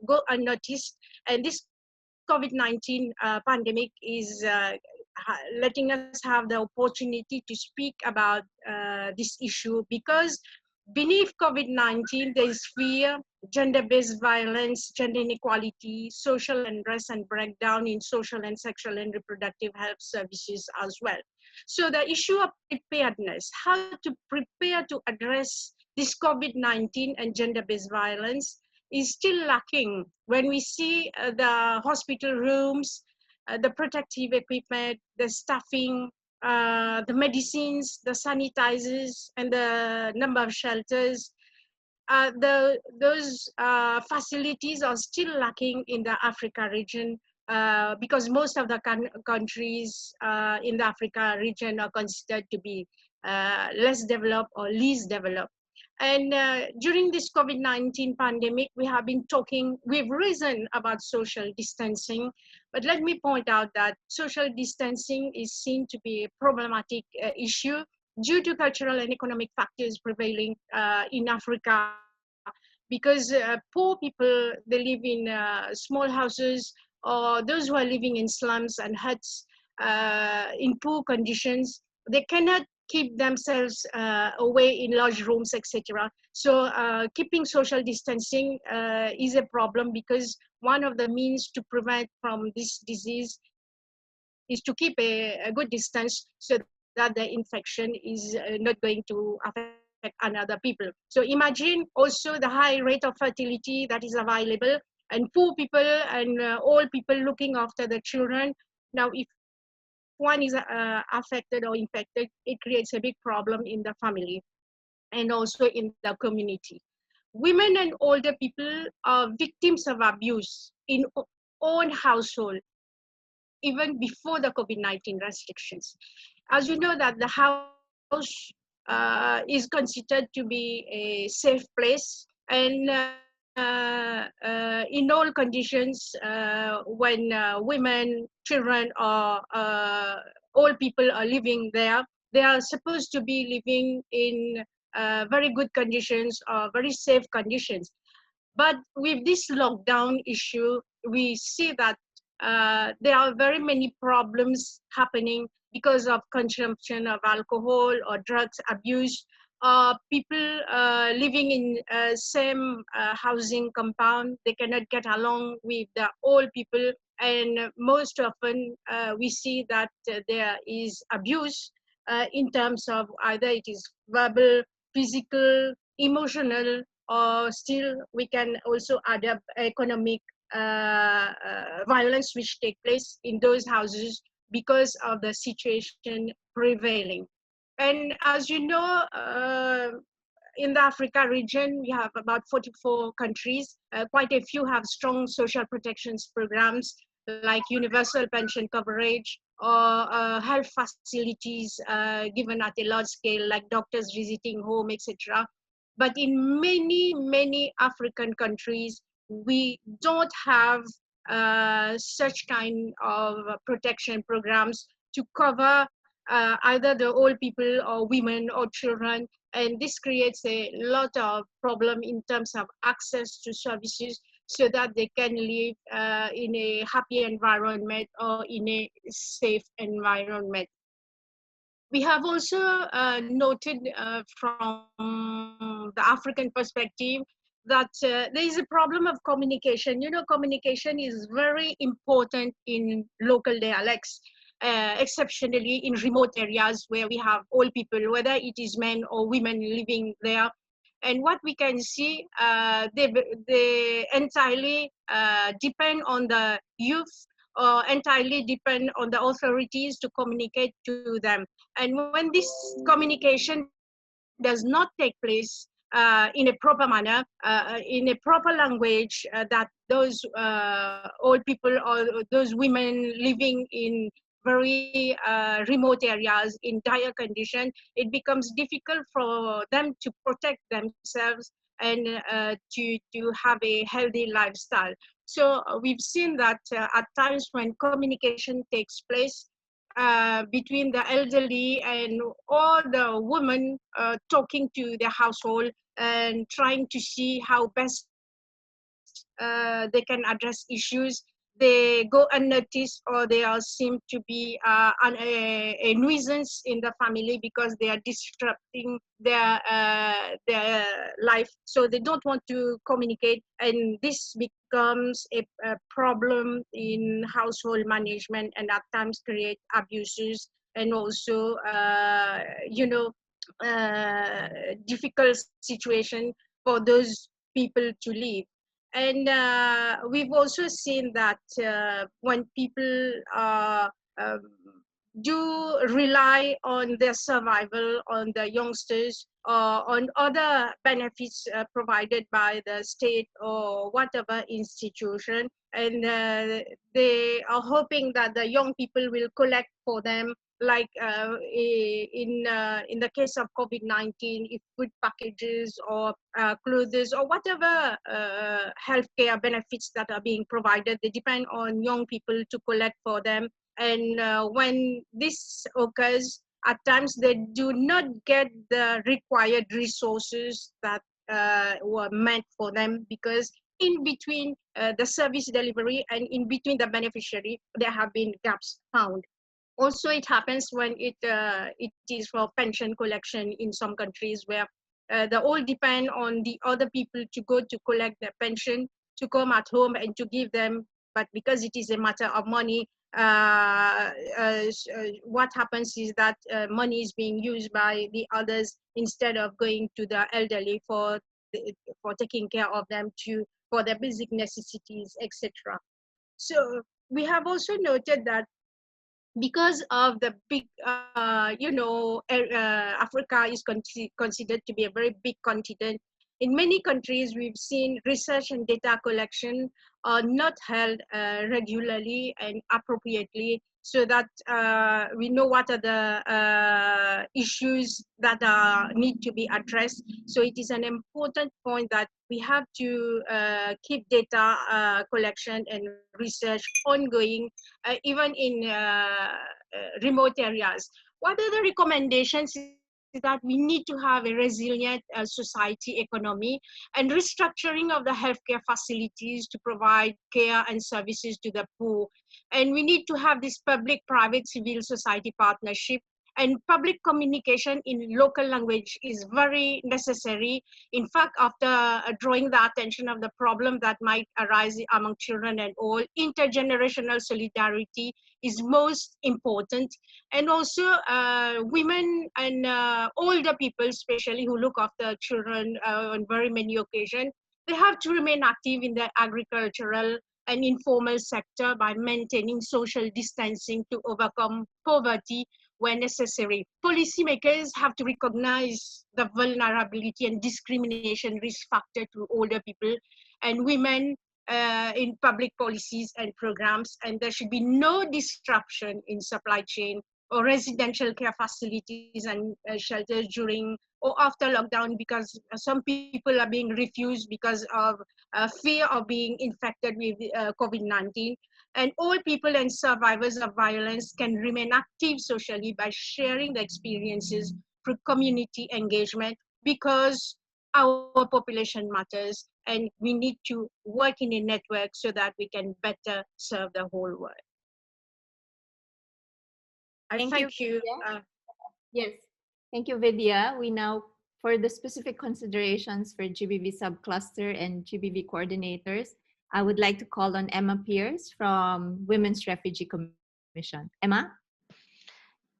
go unnoticed, and this COVID-19 pandemic is letting us have the opportunity to speak about this issue, because beneath COVID-19, there is fear, gender-based violence, gender inequality, social unrest, and breakdown in social and sexual and reproductive health services as well. So the issue of preparedness, how to prepare to address this COVID-19 and gender-based violence, is still lacking when we see the hospital rooms, the protective equipment, the staffing, the medicines, the sanitizers, and the number of shelters. Those facilities are still lacking in the Africa region because most of the countries in the Africa region are considered to be less developed or least developed. And during this COVID-19 pandemic, we have been talking, we've reasoned about social distancing, but let me point out that social distancing is seen to be a problematic issue due to cultural and economic factors prevailing in Africa, because poor people, they live in small houses, or those who are living in slums and huts in poor conditions, they cannot keep themselves away in large rooms, etc. So keeping social distancing is a problem, because one of the means to prevent from this disease is to keep a good distance, so that the infection is not going to affect other people. So imagine also the high rate of fertility that is available, and poor people and old people looking after the children. Now, if one is affected or infected, it creates a big problem in the family and also in the community. Women and older people are victims of abuse in own household, even before the COVID-19 restrictions. As you know that the house is considered to be a safe place, and in all conditions, when women, children, or old people are living there, they are supposed to be living in very good conditions or very safe conditions. But with this lockdown issue, we see that there are very many problems happening because of consumption of alcohol or drugs abuse. People living in same housing compound, they cannot get along with the old people, and most often we see that there is abuse in terms of either it is verbal, physical, emotional, or still we can also add up economic violence which take place in those houses because of the situation prevailing. And as you know, in the Africa region, we have about 44 countries. Quite a few have strong social protections programs like universal pension coverage or health facilities given at a large scale, like doctors visiting home, etc. But in many African countries, we don't have such kind of protection programs to cover either the old people or women or children. And this creates a lot of problem in terms of access to services, so that they can live in a happy environment or in a safe environment. We have also noted from the African perspective that there is a problem of communication. You know, communication is very important in local dialects, exceptionally in remote areas where we have old people, whether it is men or women living there. And what we can see, they entirely depend on the youth, or entirely depend on the authorities to communicate to them. And when this communication does not take place in a proper manner, in a proper language, that those old people or those women living in very remote areas in dire condition, it becomes difficult for them to protect themselves and to have a healthy lifestyle. So we've seen that at times when communication takes place between the elderly and all the women talking to their household and trying to see how best they can address issues, they go unnoticed, or they are seem to be a nuisance in the family because they are disrupting their life. So they don't want to communicate, and this becomes a problem in household management, and at times create abuses and also you know difficult situation for those people to live. And we've also seen that when people are do rely on their survival, on the youngsters, on other benefits provided by the state or whatever institution. And they are hoping that the young people will collect for them, like in the case of COVID-19, if food packages or clothes or whatever healthcare benefits that are being provided, they depend on young people to collect for them. And when this occurs, at times they do not get the required resources that were meant for them, because in between the service delivery and in between the beneficiary, there have been gaps found. Also, it happens when it is for pension collection in some countries, where they all depend on the other people to go to collect their pension, to come at home and to give them. But because it is a matter of money, what happens is that money is being used by the others instead of going to the elderly for taking care of them, for their basic necessities, etc. So we have also noted that because of the big, Africa is considered to be a very big continent. In many countries, we've seen research and data collection are not held regularly and appropriately, so that we know what are the issues that need to be addressed. So it is an important point that we have to keep data collection and research ongoing, even in remote areas. What are the recommendations? Is that we need to have a resilient society economy and restructuring of the healthcare facilities to provide care and services to the poor. And we need to have this public-private civil society partnership, and public communication in local language is very necessary. In fact, after drawing the attention of the problem that might arise among children and all, intergenerational solidarity is most important. And also women and older people, especially who look after children on very many occasions, they have to remain active in the agricultural and informal sector by maintaining social distancing to overcome poverty where necessary. Policymakers have to recognize the vulnerability and discrimination risk factor to older people and women in public policies and programs, and there should be no disruption in supply chain or residential care facilities and shelters during or after lockdown, because some people are being refused because of fear of being infected with COVID-19. And all people and survivors of violence can remain active socially by sharing the experiences through community engagement, because our population matters and we need to work in a network so that we can better serve the whole world. Thank you. Yes, thank you, Vidya. We now, for the specific considerations for GBV subcluster and GBV coordinators, I would like to call on Emma Pierce from Women's Refugee Commission. Emma?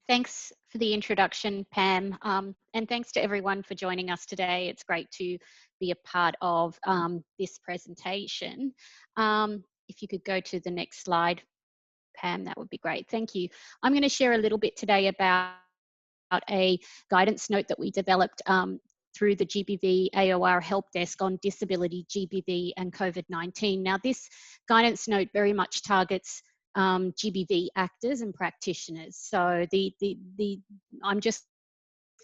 Thanks for the introduction, Pam, and thanks to everyone for joining us today. It's great to be a part of this presentation. If you could go to the next slide, Pam, that would be great. Thank you. I'm going to share a little bit today about a guidance note that we developed through the GBV AOR help desk on disability, GBV and COVID-19. Now, this guidance note very much targets GBV actors and practitioners. So I'm just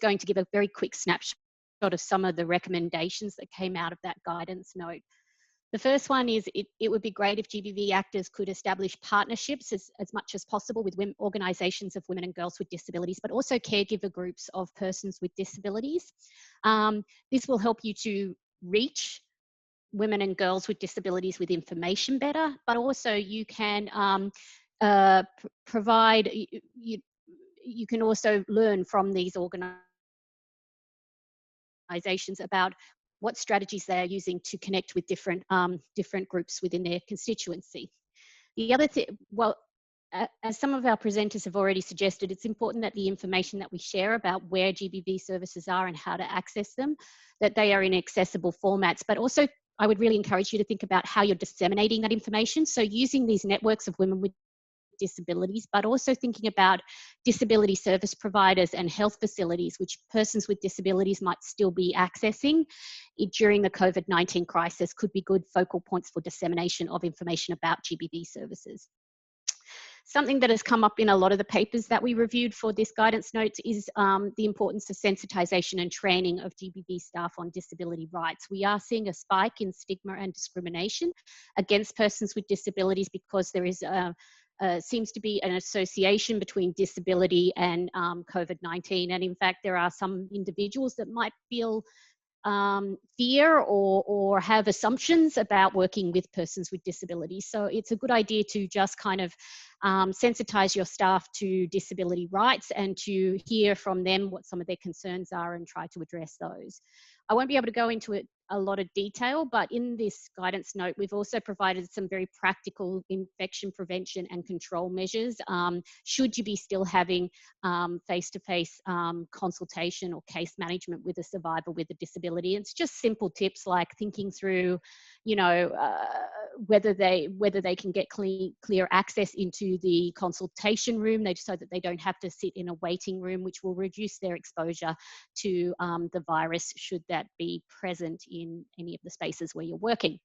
going to give a very quick snapshot of some of the recommendations that came out of that guidance note. The first one is it would be great if GBV actors could establish partnerships as much as possible with organisations of women and girls with disabilities, but also caregiver groups of persons with disabilities. This will help you to reach women and girls with disabilities with information better, but also you can provide, you can also learn from these organisations about what strategies they are using to connect with different groups within their constituency. The other thing, well, as some of our presenters have already suggested, it's important that the information that we share about where GBV services are and how to access them, that they are in accessible formats. But also, I would really encourage you to think about how you're disseminating that information. So using these networks of women with disabilities, but also thinking about disability service providers and health facilities, which persons with disabilities might still be accessing during the COVID-19 crisis, could be good focal points for dissemination of information about GBV services. Something that has come up in a lot of the papers that we reviewed for this guidance note is the importance of sensitization and training of GBV staff on disability rights. We are seeing a spike in stigma and discrimination against persons with disabilities because there is seems to be an association between disability and COVID-19. And in fact, there are some individuals that might feel fear or have assumptions about working with persons with disabilities. So it's a good idea to just kind of sensitize your staff to disability rights and to hear from them what some of their concerns are and try to address those. I won't be able to go into it a lot of detail, but in this guidance note, we've also provided some very practical infection prevention and control measures. Should you be still having face-to-face consultation or case management with a survivor with a disability? It's just simple tips like thinking through, you know, whether they can get clear access into the consultation room, so that they don't have to sit in a waiting room, which will reduce their exposure to the virus should that be present in any of the spaces where you're working.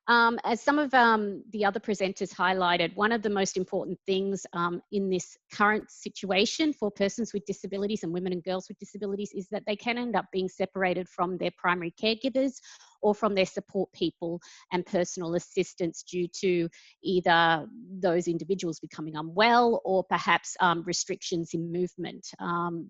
As some of the other presenters highlighted, one of the most important things in this current situation for persons with disabilities and women and girls with disabilities is that they can end up being separated from their primary caregivers or from their support people and personal assistants due to either those individuals becoming unwell or perhaps restrictions in movement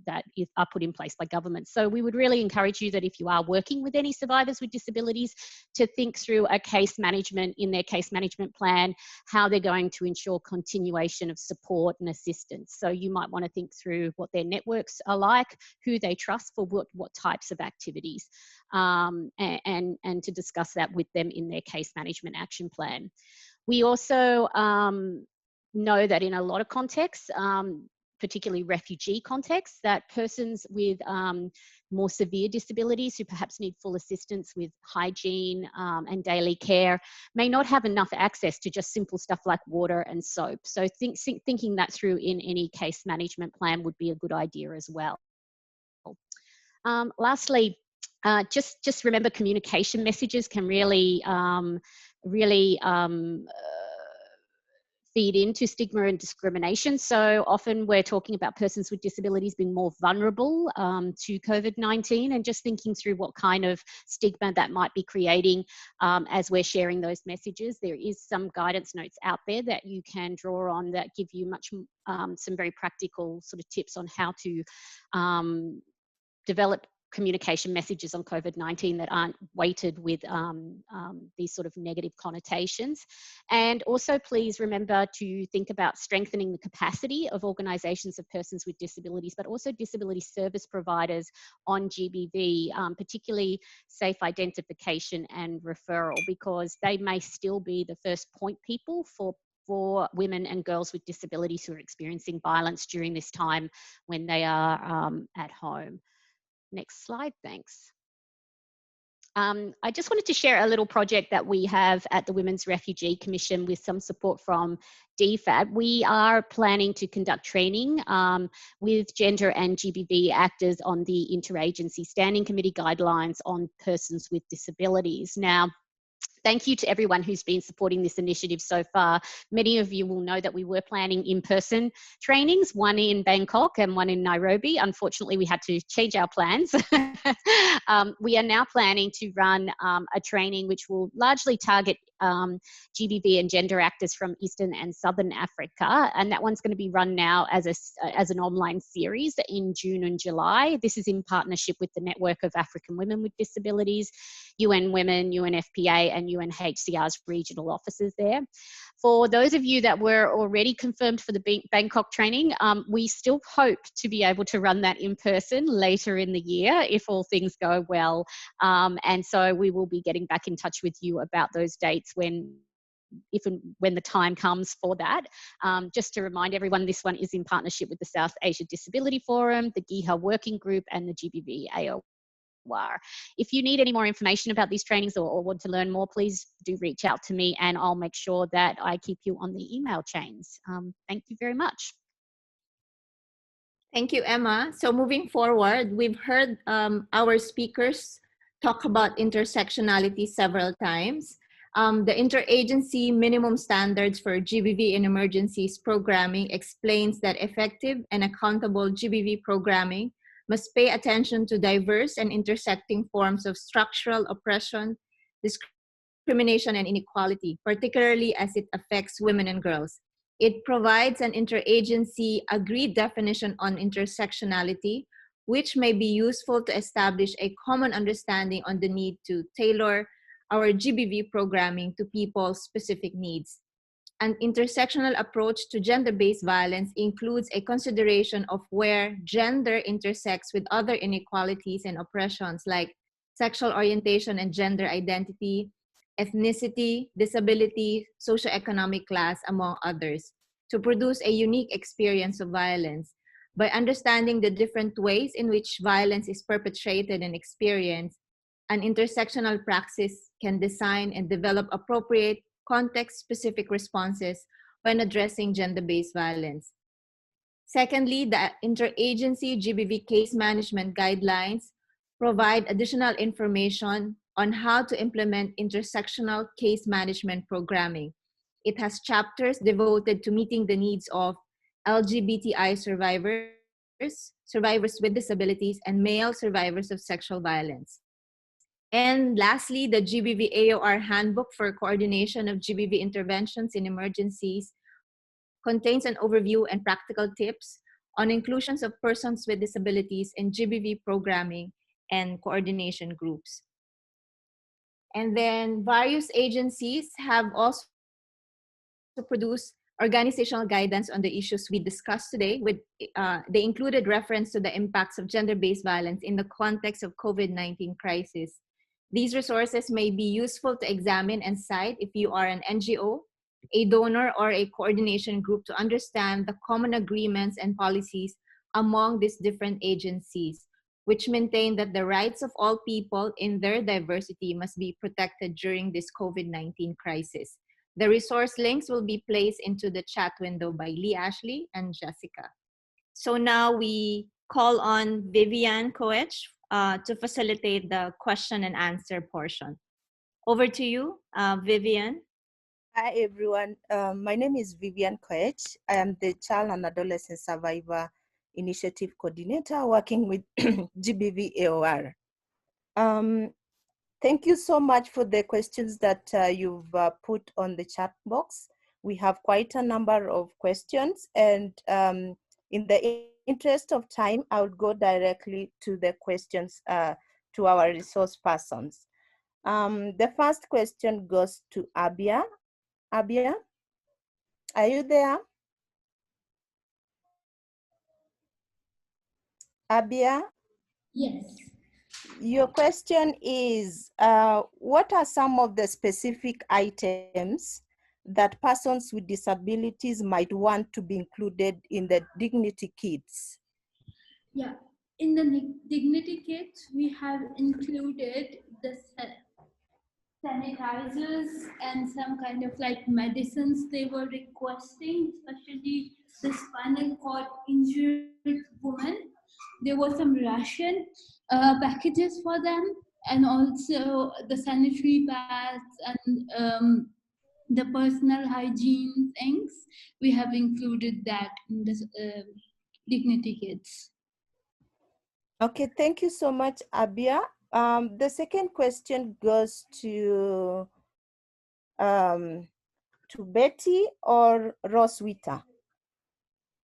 that are put in place by government. So we would really encourage you that if you are working with any survivors with disabilities, to think through a case management in their case management plan, how they're going to ensure continuation of support and assistance. So you might want to think through what their networks are like, who they trust for what types of activities, and to discuss that with them in their case management action plan. We also know that in a lot of contexts, particularly refugee contexts, that persons with more severe disabilities who perhaps need full assistance with hygiene and daily care may not have enough access to just simple stuff like water and soap. So thinking that through in any case management plan would be a good idea as well. Lastly, just remember communication messages can really feed into stigma and discrimination. So often we're talking about persons with disabilities being more vulnerable to COVID-19, and just thinking through what kind of stigma that might be creating as we're sharing those messages. There is some guidance notes out there that you can draw on that give you some very practical sort of tips on how to develop communication messages on COVID-19 that aren't weighted with these sort of negative connotations. And also please remember to think about strengthening the capacity of organisations of persons with disabilities, but also disability service providers on GBV, particularly safe identification and referral, because they may still be the first point people for women and girls with disabilities who are experiencing violence during this time when they are at home. Next slide, thanks. I just wanted to share a little project that we have at the Women's Refugee Commission with some support from DFAB. We are planning to conduct training with gender and GBV actors on the Interagency Standing Committee guidelines on persons with disabilities. Now, thank you to everyone who's been supporting this initiative so far. Many of you will know that we were planning in-person trainings, one in Bangkok and one in Nairobi. Unfortunately, we had to change our plans. We are now planning to run a training which will largely target GBV and gender actors from Eastern and Southern Africa. And that one's going to be run now as an online series in June and July. This is in partnership with the Network of African Women with Disabilities, UN Women, UNFPA, and UNHCR's regional offices there. For those of you that were already confirmed for the Bangkok training, we still hope to be able to run that in person later in the year if all things go well. And so we will be getting back in touch with you about those dates when the time comes for that. Just to remind everyone, this one is in partnership with the South Asia Disability Forum, the GIHA Working Group, and the GBV AO If you need any more information about these trainings or want to learn more, please do reach out to me and I'll make sure that I keep you on the email chains. Thank you very much. Thank you, Emma. So moving forward, we've heard our speakers talk about intersectionality several times. The Interagency Minimum Standards for GBV in Emergencies Programming explains that effective and accountable GBV programming must pay attention to diverse and intersecting forms of structural oppression, discrimination, and inequality, particularly as it affects women and girls. It provides an interagency agreed definition on intersectionality, which may be useful to establish a common understanding on the need to tailor our GBV programming to people's specific needs. An intersectional approach to gender-based violence includes a consideration of where gender intersects with other inequalities and oppressions like sexual orientation and gender identity, ethnicity, disability, socioeconomic class, among others, to produce a unique experience of violence. By understanding the different ways in which violence is perpetrated and experienced, an intersectional praxis can design and develop appropriate context-specific responses when addressing gender-based violence. Secondly, the interagency GBV case management guidelines provide additional information on how to implement intersectional case management programming. It has chapters devoted to meeting the needs of LGBTI survivors with disabilities, and male survivors of sexual violence. And lastly, the GBV AOR Handbook for Coordination of GBV Interventions in Emergencies contains an overview and practical tips on inclusions of persons with disabilities in GBV programming and coordination groups. And then various agencies have also produced organizational guidance on the issues we discussed today. They included reference to the impacts of gender-based violence in the context of COVID-19 crisis. These resources may be useful to examine and cite if you are an NGO, a donor, or a coordination group to understand the common agreements and policies among these different agencies, which maintain that the rights of all people in their diversity must be protected during this COVID-19 crisis. The resource links will be placed into the chat window by Lee Ashley and Jessica. So now we call on Vivian Koech to facilitate the question and answer portion. Over to you, Vivian. Hi, everyone. My name is Vivian Koech. I am the Child and Adolescent Survivor Initiative Coordinator working with GBV AOR. Thank you so much for the questions that you've put on the chat box. We have quite a number of questions, and in the interest of time, I will go directly to the questions to our resource persons. The first question goes to Abia. Abia, are you there? Abia? Yes. Your question is, what are some of the specific items that persons with disabilities might want to be included in the Dignity Kits? Yeah, in the Dignity Kits, we have included the sanitizers and some kind of like medicines they were requesting, especially the spinal cord injured woman. There were some ration packages for them, and also the sanitary pads and the personal hygiene things. We have included that in the Dignity Kits. Okay, thank you so much, Abia. The second question goes to Betty or Roswitha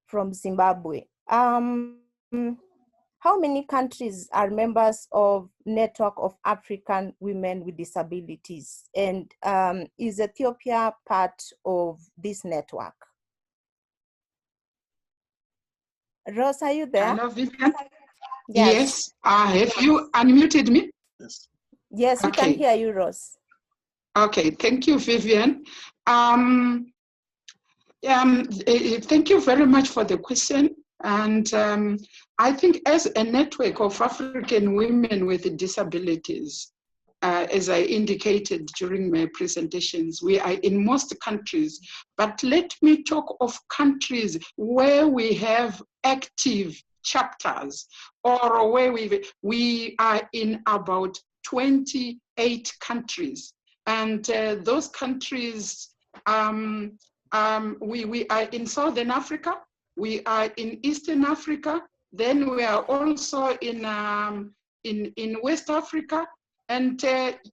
from Zimbabwe. How many countries are members of Network of African Women with Disabilities? And is Ethiopia part of this network? Rose, are you there? Hello, Vivian. Yes. Yes. Have you unmuted me? Yes. Yes, we can hear you, Rose. Okay, thank you, Vivian. Thank you very much for the question. And I think as a network of African women with disabilities, as I indicated during my presentations, we are in most countries, but let me talk of countries where we have active chapters, or where we are in about 28 countries. And those countries, we are in Southern Africa, we are in Eastern Africa, then we are also in West Africa. And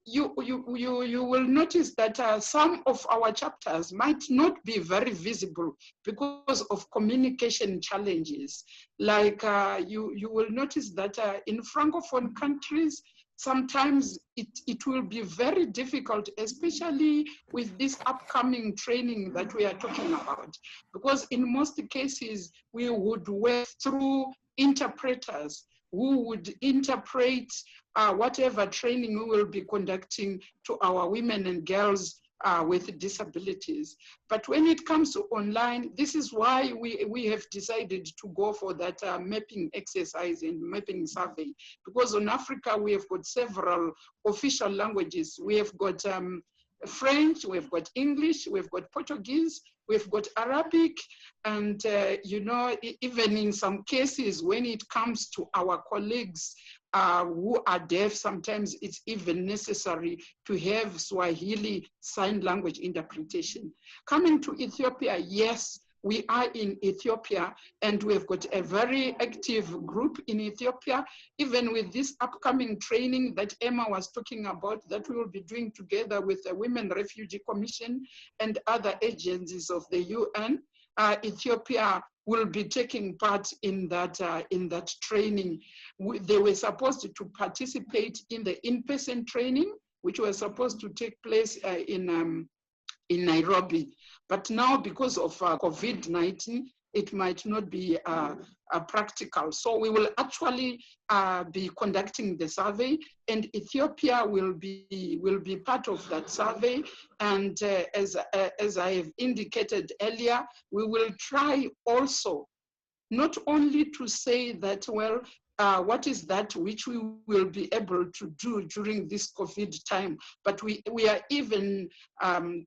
you will notice that some of our chapters might not be very visible because of communication challenges. Like you will notice that in Francophone countries, sometimes it will be very difficult, especially with this upcoming training that we are talking about, because in most cases, we would work through interpreters who would interpret whatever training we will be conducting to our women and girls with disabilities. But when it comes to online, this is why we have decided to go for that mapping exercise and mapping survey, because on Africa, we have got several official languages. We have got French, we've got English, we've got Portuguese, we've got Arabic, and you know, even in some cases, when it comes to our colleagues who are deaf, sometimes it's even necessary to have Swahili sign language interpretation. Coming to Ethiopia, yes, we are in Ethiopia, and we've got a very active group in Ethiopia, even with this upcoming training that Emma was talking about, that we will be doing together with the Women Refugee Commission and other agencies of the UN. Ethiopia will be taking part in that training. They were supposed to participate in the in-person training, which was supposed to take place in Nairobi. But now, because of COVID-19, it might not be practical. So we will actually be conducting the survey, and Ethiopia will be part of that survey. And as I have indicated earlier, we will try also not only to say that, well, what is that which we will be able to do during this COVID time, but we are even,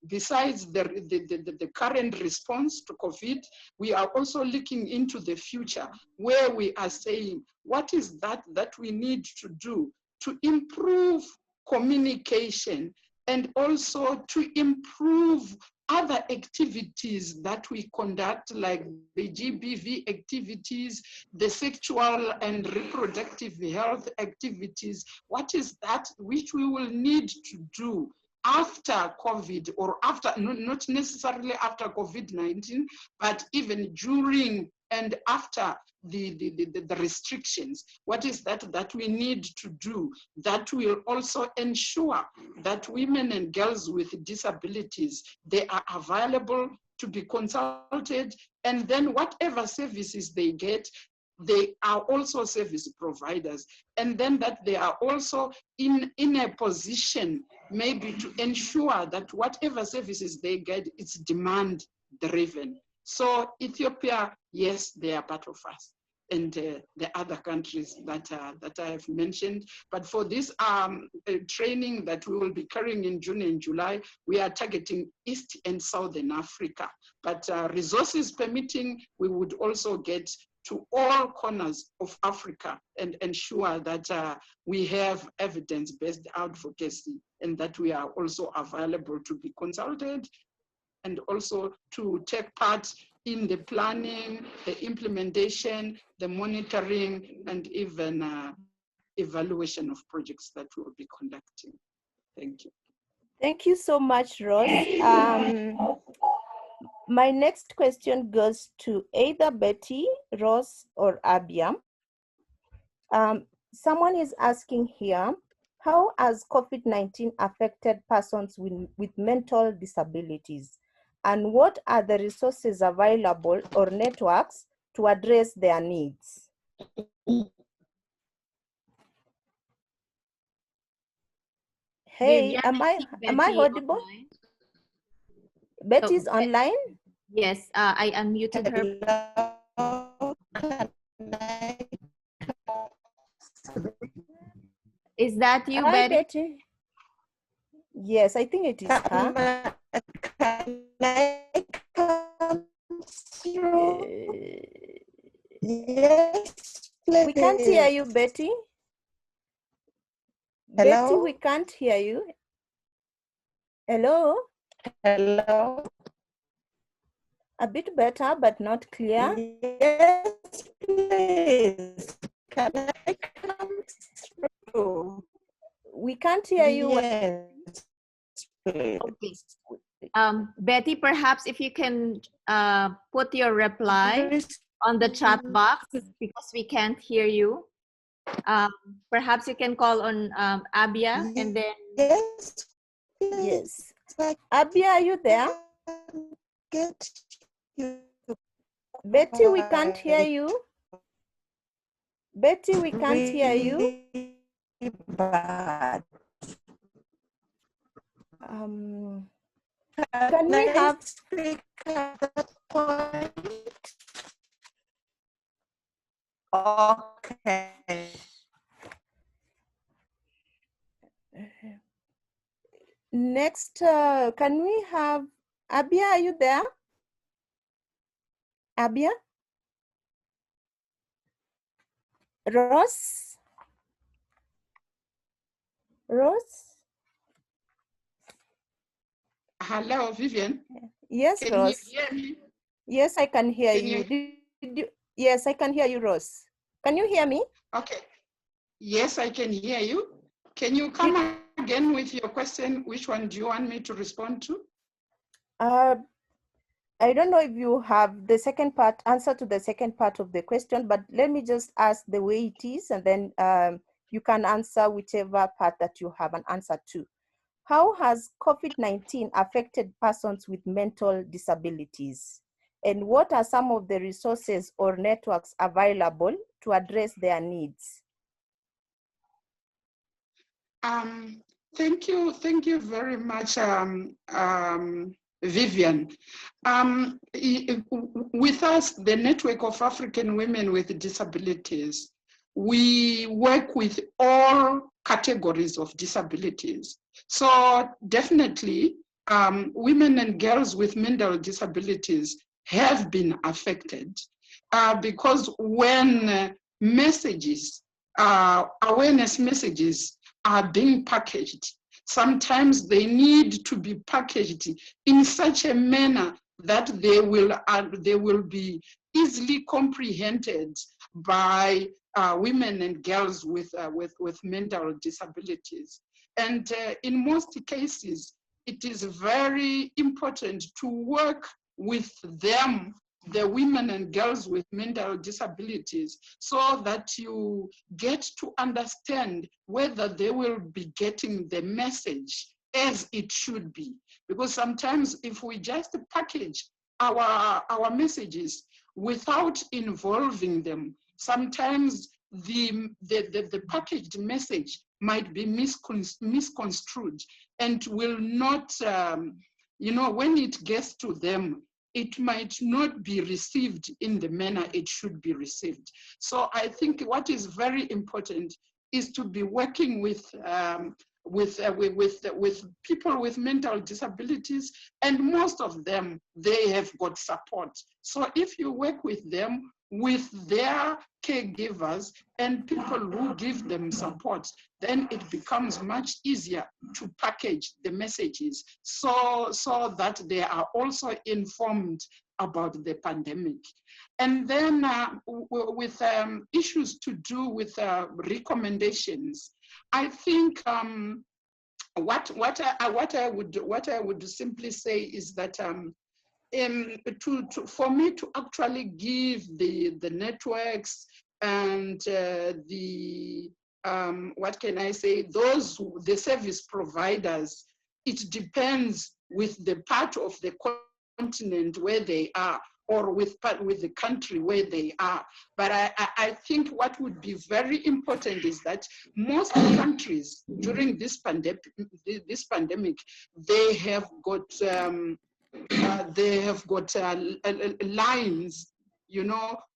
besides the current response to COVID, we are also looking into the future, where we are saying, what is that we need to do to improve communication, and also to improve other activities that we conduct, like the GBV activities, the sexual and reproductive health activities. What is that which we will need to do after COVID, or after, not necessarily after COVID-19, but even during and after the restrictions? What is that we need to do that will also ensure that women and girls with disabilities, they are available to be consulted, and then whatever services they get, they are also service providers, and then that they are also in a position maybe to ensure that whatever services they get, it's demand driven. So Ethiopia, yes, they are part of us, and the other countries that I have mentioned. But for this training that we will be carrying in June and July, we are targeting East and Southern Africa. But resources permitting, we would also get to all corners of Africa and ensure that we have evidence-based advocacy, and that we are also available to be consulted, and also to take part in the planning, the implementation, the monitoring, and even evaluation of projects that we'll be conducting. Thank you. Thank you so much, Rose. My next question goes to either Betty, Rose, or Abia. Someone is asking here, how has COVID-19 affected persons with mental disabilities? And what are the resources available or networks to address their needs? Hey, am I audible? Online. Betty's online? Yes, I unmuted her. Is that you, Hi, Betty? Betty. Yes, I think it is her. Can I come through? Yes, We can't hear please. you, Betty. Hello? Betty, we can't hear you. Hello? Hello? A bit better, but not clear. Yes, please. Can I come through? We can't hear you. Yes, please. Okay. Betty, perhaps if you can put your reply on the chat box because we can't hear you. Perhaps you can call on Abia and then. Yes. Yes. Abia, are you there? Get you. Betty, we can't hear you. Betty, we can't hear you. Bad. Can we have speak at that point? Okay. next? Can we have Abia? Are you there? Abia? Ross? Ross? Hello, Vivian. Yes, Can Ross. you hear me? Yes, I can hear Can you. you- Yes, I can hear you, Ross. Can you hear me? Okay. Yes, I can hear you. Can you come again with your question? Which one do you want me to respond to? I don't know if you have the second part, answer to the second part of the question, but let me just ask the way it is, and then you can answer whichever part that you have an answer to. How has COVID-19 affected persons with mental disabilities? And what are some of the resources or networks available to address their needs? Thank you very much, Vivian. With us, the Network of African Women with Disabilities, we work with all categories of disabilities. So definitely, women and girls with mental disabilities have been affected because when messages, awareness messages are being packaged, sometimes they need to be packaged in such a manner that they will be easily comprehended by women and girls with mental disabilities. And in most cases, it is very important to work with them, the women and girls with mental disabilities, so that you get to understand whether they will be getting the message as it should be. Because sometimes if we just package our messages without involving them, sometimes the packaged message might be misconstrued and will not, when it gets to them, it might not be received in the manner it should be received. So I think what is very important is to be working with people with mental disabilities, and most of them, they have got support. So if you work with them, with their caregivers and people who give them support, then it becomes much easier to package the messages so that they are also informed about the pandemic. And then with issues to do with recommendations, I think what I would simply say is that for me to actually give the networks and what can I say, the service providers, it depends with the part of the continent where they are, or with the country where they are. But I think what would be very important is that most countries during this pandemic, they have got lines,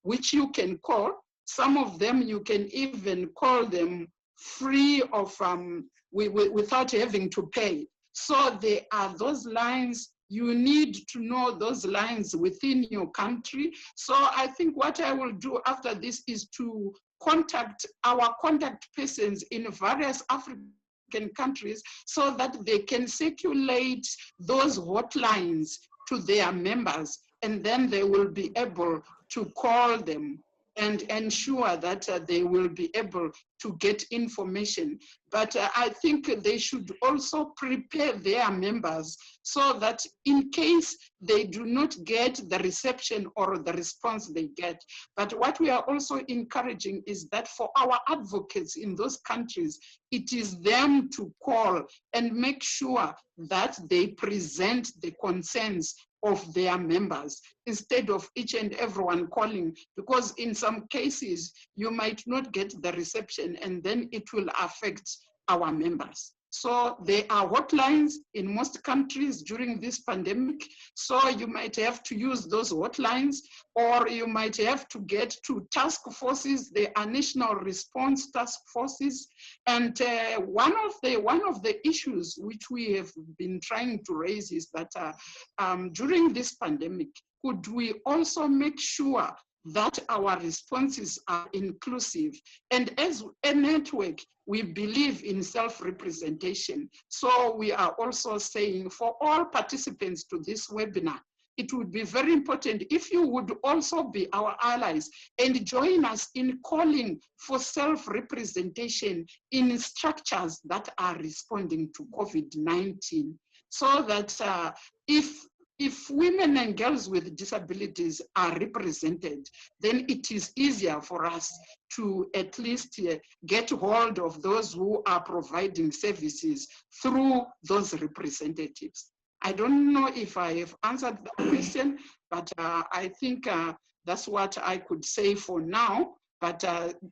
which you can call. Some of them you can even call them free of, without having to pay. So there are those lines. You need to know those lines within your country. So I think what I will do after this is to contact our contact persons in various African countries so that they can circulate those hotlines to their members, and then they will be able to call them and ensure that they will be able to get information. But I think they should also prepare their members so that in case they do not get the reception or the response they get. But what we are also encouraging is that for our advocates in those countries, it is them to call and make sure that they present the concerns of their members instead of each and everyone calling, because in some cases you might not get the reception and then it will affect our members. So there are hotlines in most countries during this pandemic. So you might have to use those hotlines, or you might have to get to task forces. There are national response task forces. And one of the issues which we have been trying to raise is that during this pandemic, could we also make sure that our responses are inclusive? And as a network, we believe in self-representation. So we are also saying for all participants to this webinar, it would be very important if you would also be our allies and join us in calling for self-representation in structures that are responding to COVID-19, so that if women and girls with disabilities are represented, then it is easier for us to at least get hold of those who are providing services through those representatives. I don't know if I have answered the question, but I think that's what I could say for now. But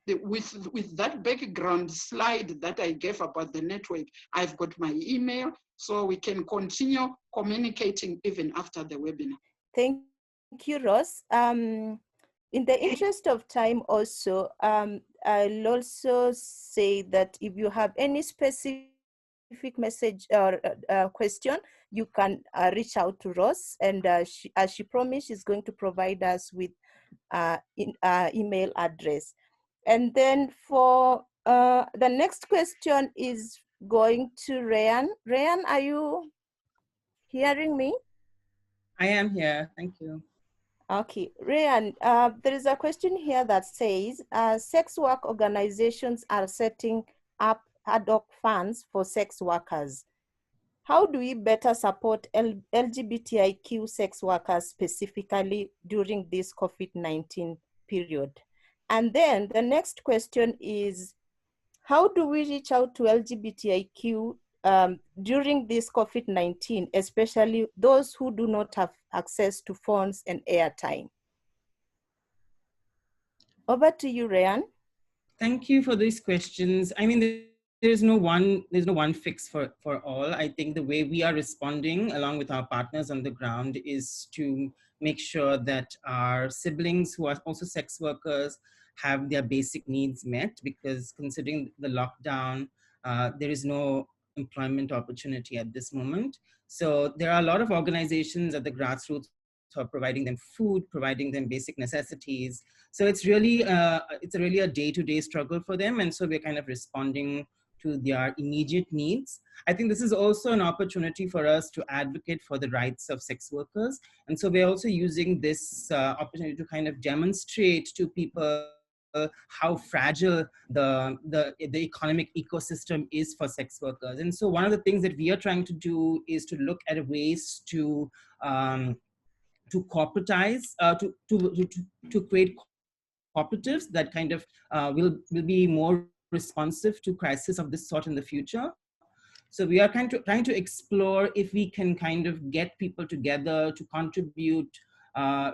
with that background slide that I gave about the network, I've got my email, so we can continue communicating even after the webinar. Thank you, Ross. In the interest of time also, I'll also say that if you have any specific message or question, you can reach out to Ross, and as she promised, she's going to provide us with email address. And then for the next question is going to Ryan. Ryan, are you hearing me? I am here, thank you. Okay, Ryan, there is a question here that says, sex work organizations are setting up ad hoc funds for sex workers. How do we better support LGBTIQ sex workers specifically during this COVID-19 period? And then the next question is, how do we reach out to LGBTIQ during this COVID-19, especially those who do not have access to phones and airtime? Over to you, Ryan. Thank you for these questions. I mean, there's no one fix for all. I think the way we are responding along with our partners on the ground is to make sure that our siblings who are also sex workers have their basic needs met, because considering the lockdown, there is no employment opportunity at this moment. So there are a lot of organizations at the grassroots who are providing them food, providing them basic necessities. So it's really a day-to-day struggle for them. And so we're kind of responding to their immediate needs. I think this is also an opportunity for us to advocate for the rights of sex workers. And so we're also using this opportunity to kind of demonstrate to people how fragile the economic ecosystem is for sex workers. And so one of the things that we are trying to do is to look at ways to corporatize, to create cooperatives that kind of will be more responsive to crisis of this sort in the future. So we are trying to explore if we can kind of get people together to contribute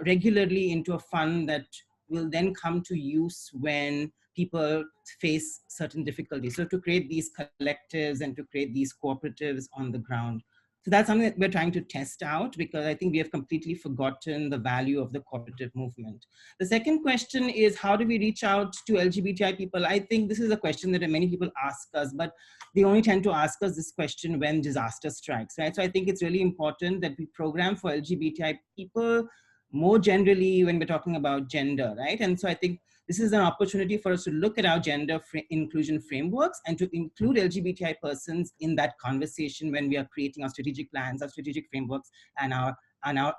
regularly into a fund that will then come to use when people face certain difficulties. So to create these collectives and to create these cooperatives on the ground. So that's something that we're trying to test out, because I think we have completely forgotten the value of the cooperative movement. The second question is, how do we reach out to LGBTI people? I think this is a question that many people ask us, but they only tend to ask us this question when disaster strikes, right? So I think it's really important that we program for LGBTI people more generally when we're talking about gender, right? And so I think this is an opportunity for us to look at our gender inclusion frameworks and to include LGBTI persons in that conversation when we are creating our strategic plans, our strategic frameworks, and our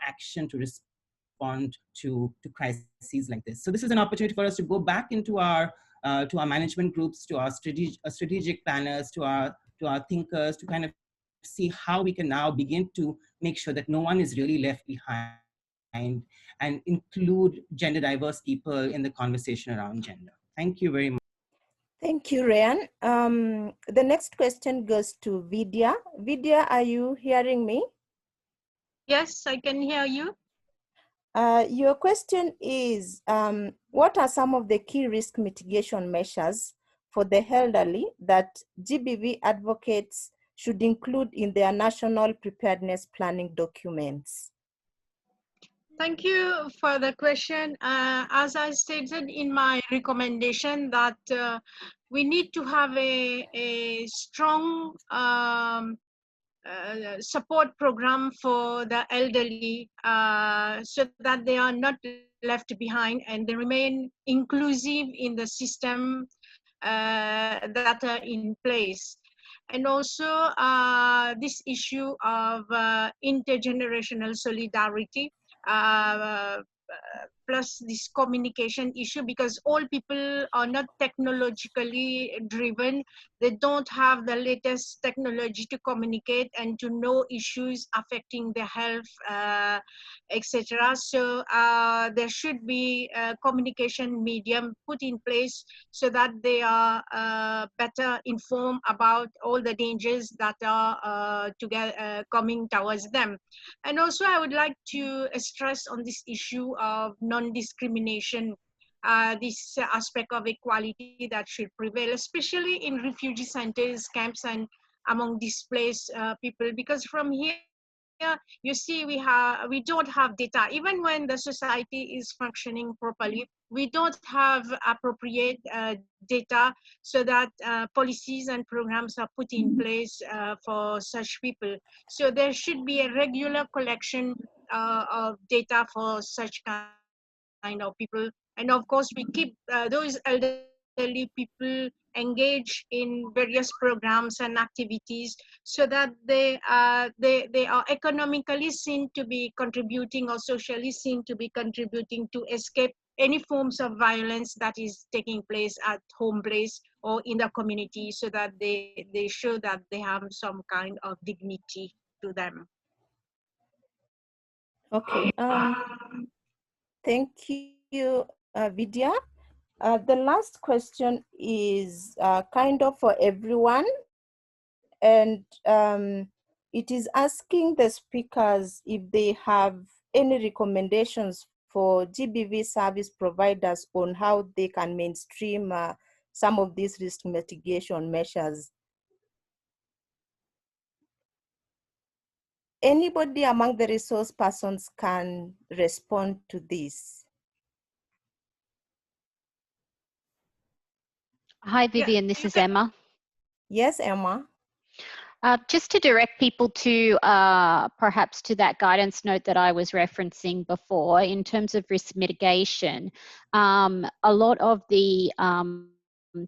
action to respond to crises like this. So this is an opportunity for us to go back into our management groups, to our strategic planners, to our thinkers, to kind of see how we can now begin to make sure that no one is really left behind, and include gender diverse people in the conversation around gender. Thank you very much. Thank you, Ryan. The next question goes to Vidya. Vidya, are you hearing me? Yes, I can hear you. Your question is, what are some of the key risk mitigation measures for the elderly that GBV advocates should include in their national preparedness planning documents? Thank you for the question. As I stated in my recommendation, that we need to have a strong support program for the elderly, so that they are not left behind and they remain inclusive in the system that are in place. And also this issue of intergenerational solidarity, plus this communication issue, because all people are not technologically driven. They don't have the latest technology to communicate and to know issues affecting their health, etc. So there should be a communication medium put in place so that they are better informed about all the dangers that are coming towards them. And also I would like to stress on this issue of non-discrimination, this aspect of equality that should prevail, especially in refugee centers, camps, and among displaced people. Because from here, you see, we don't have data. Even when the society is functioning properly, we don't have appropriate data so that policies and programs are put in place for such people. So there should be a regular collection of data for such kind of people. And of course, we keep those elderly people engaged in various programs and activities so that they are economically seen to be contributing, or socially seen to be contributing, to escape any forms of violence that is taking place at home place or in the community, so that they show that they have some kind of dignity to them. Okay. Thank you, Vidya. The last question is kind of for everyone, and it is asking the speakers if they have any recommendations for GBV service providers on how they can mainstream some of these risk mitigation measures. Anybody among the resource persons can respond to this. Hi, Vivian, this is Emma. Yes, Emma. Just to direct people to perhaps to that guidance note that I was referencing before in terms of risk mitigation, a lot of the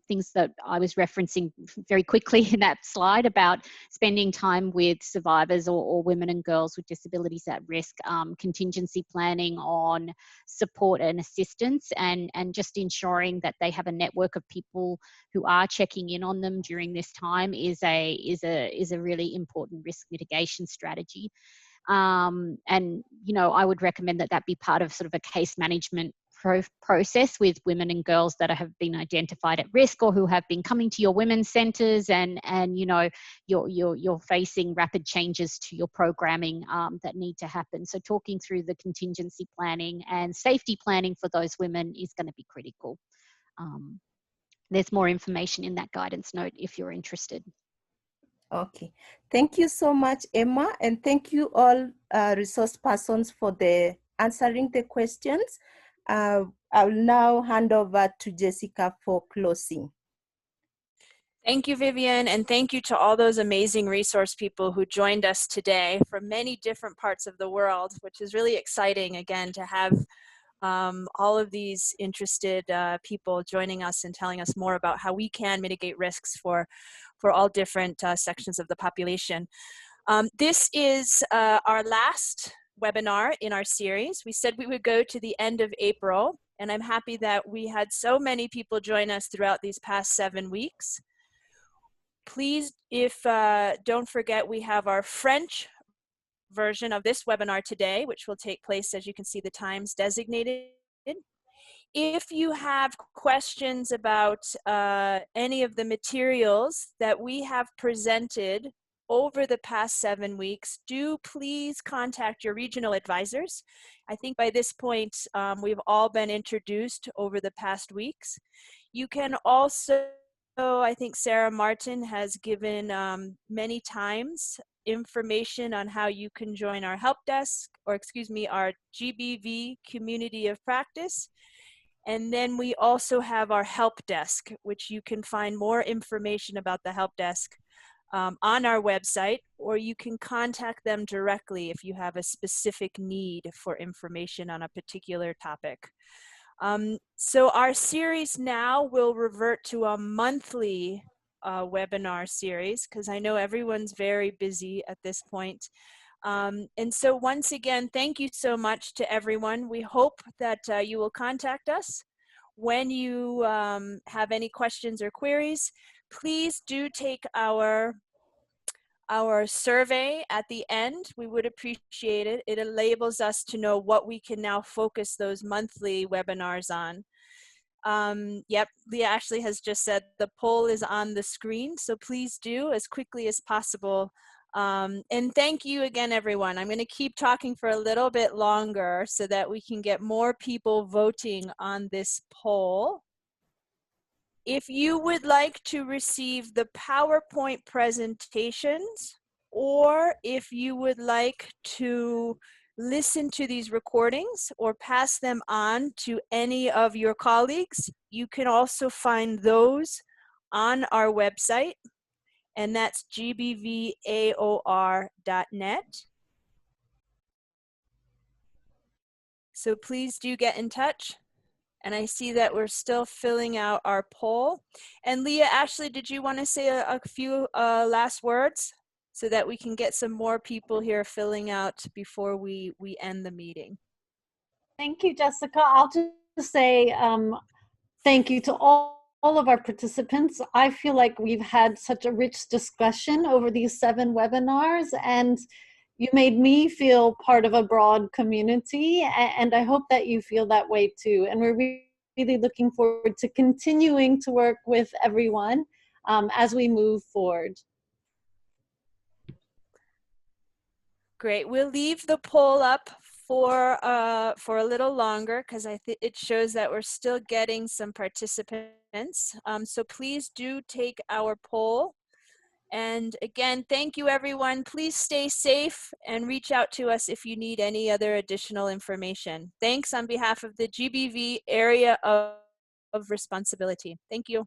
things that I was referencing very quickly in that slide about spending time with survivors or women and girls with disabilities at risk, contingency planning on support and assistance, and just ensuring that they have a network of people who are checking in on them during this time is a really important risk mitigation strategy. And you know, I would recommend that be part of sort of a case management process with women and girls that have been identified at risk or who have been coming to your women's centres, and you know, you're facing rapid changes to your programming that need to happen. So talking through the contingency planning and safety planning for those women is going to be critical. There's more information in that guidance note if you're interested. Okay, thank you so much, Emma, and thank you all resource persons for answering the questions. I'll now hand over to Jessica for closing. Thank you, Vivian, and thank you to all those amazing resource people who joined us today from many different parts of the world, which is really exciting, again, to have all of these interested people joining us and telling us more about how we can mitigate risks for all different sections of the population. This is our last webinar in our series. We said we would go to the end of April, and I'm happy that we had so many people join us throughout these past 7 weeks. Please, don't forget, we have our French version of this webinar today, which will take place, as you can see, the times designated. If you have questions about any of the materials that we have presented over the past 7 weeks, do please contact your regional advisors. I think by this point, we've all been introduced over the past weeks. You can also, I think Sarah Martin has given many times information on how you can join our help desk, or excuse me, our GBV community of practice. And then we also have our help desk, which you can find more information about the help desk on our website, or you can contact them directly if you have a specific need for information on a particular topic. So our series now will revert to a monthly webinar series, because I know everyone's very busy at this point. And so once again, thank you so much to everyone. We hope that you will contact us when you have any questions or queries. Please do take our survey at the end. We would appreciate it. It enables us to know what we can now focus those monthly webinars on. Yep, Leah Ashley has just said the poll is on the screen, so please do as quickly as possible. And thank you again, everyone. I'm going to keep talking for a little bit longer so that we can get more people voting on this poll. If you would like to receive the PowerPoint presentations, or if you would like to listen to these recordings or pass them on to any of your colleagues, you can also find those on our website, and that's gbvaor.net. So please do get in touch. And I see that we're still filling out our poll. And Leah Ashley, did you want to say a few last words so that we can get some more people here filling out before we end the meeting? Thank you, Jessica. I'll just say thank you to all of our participants. I feel like we've had such a rich discussion over these 7 webinars, and you made me feel part of a broad community, and I hope that you feel that way too. And we're really looking forward to continuing to work with everyone as we move forward. Great. We'll leave the poll up for a little longer, because I think it shows that we're still getting some participants. So please do take our poll. And again, thank you, everyone. Please stay safe and reach out to us if you need any other additional information. Thanks on behalf of the GBV area of responsibility. Thank you.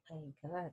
My God.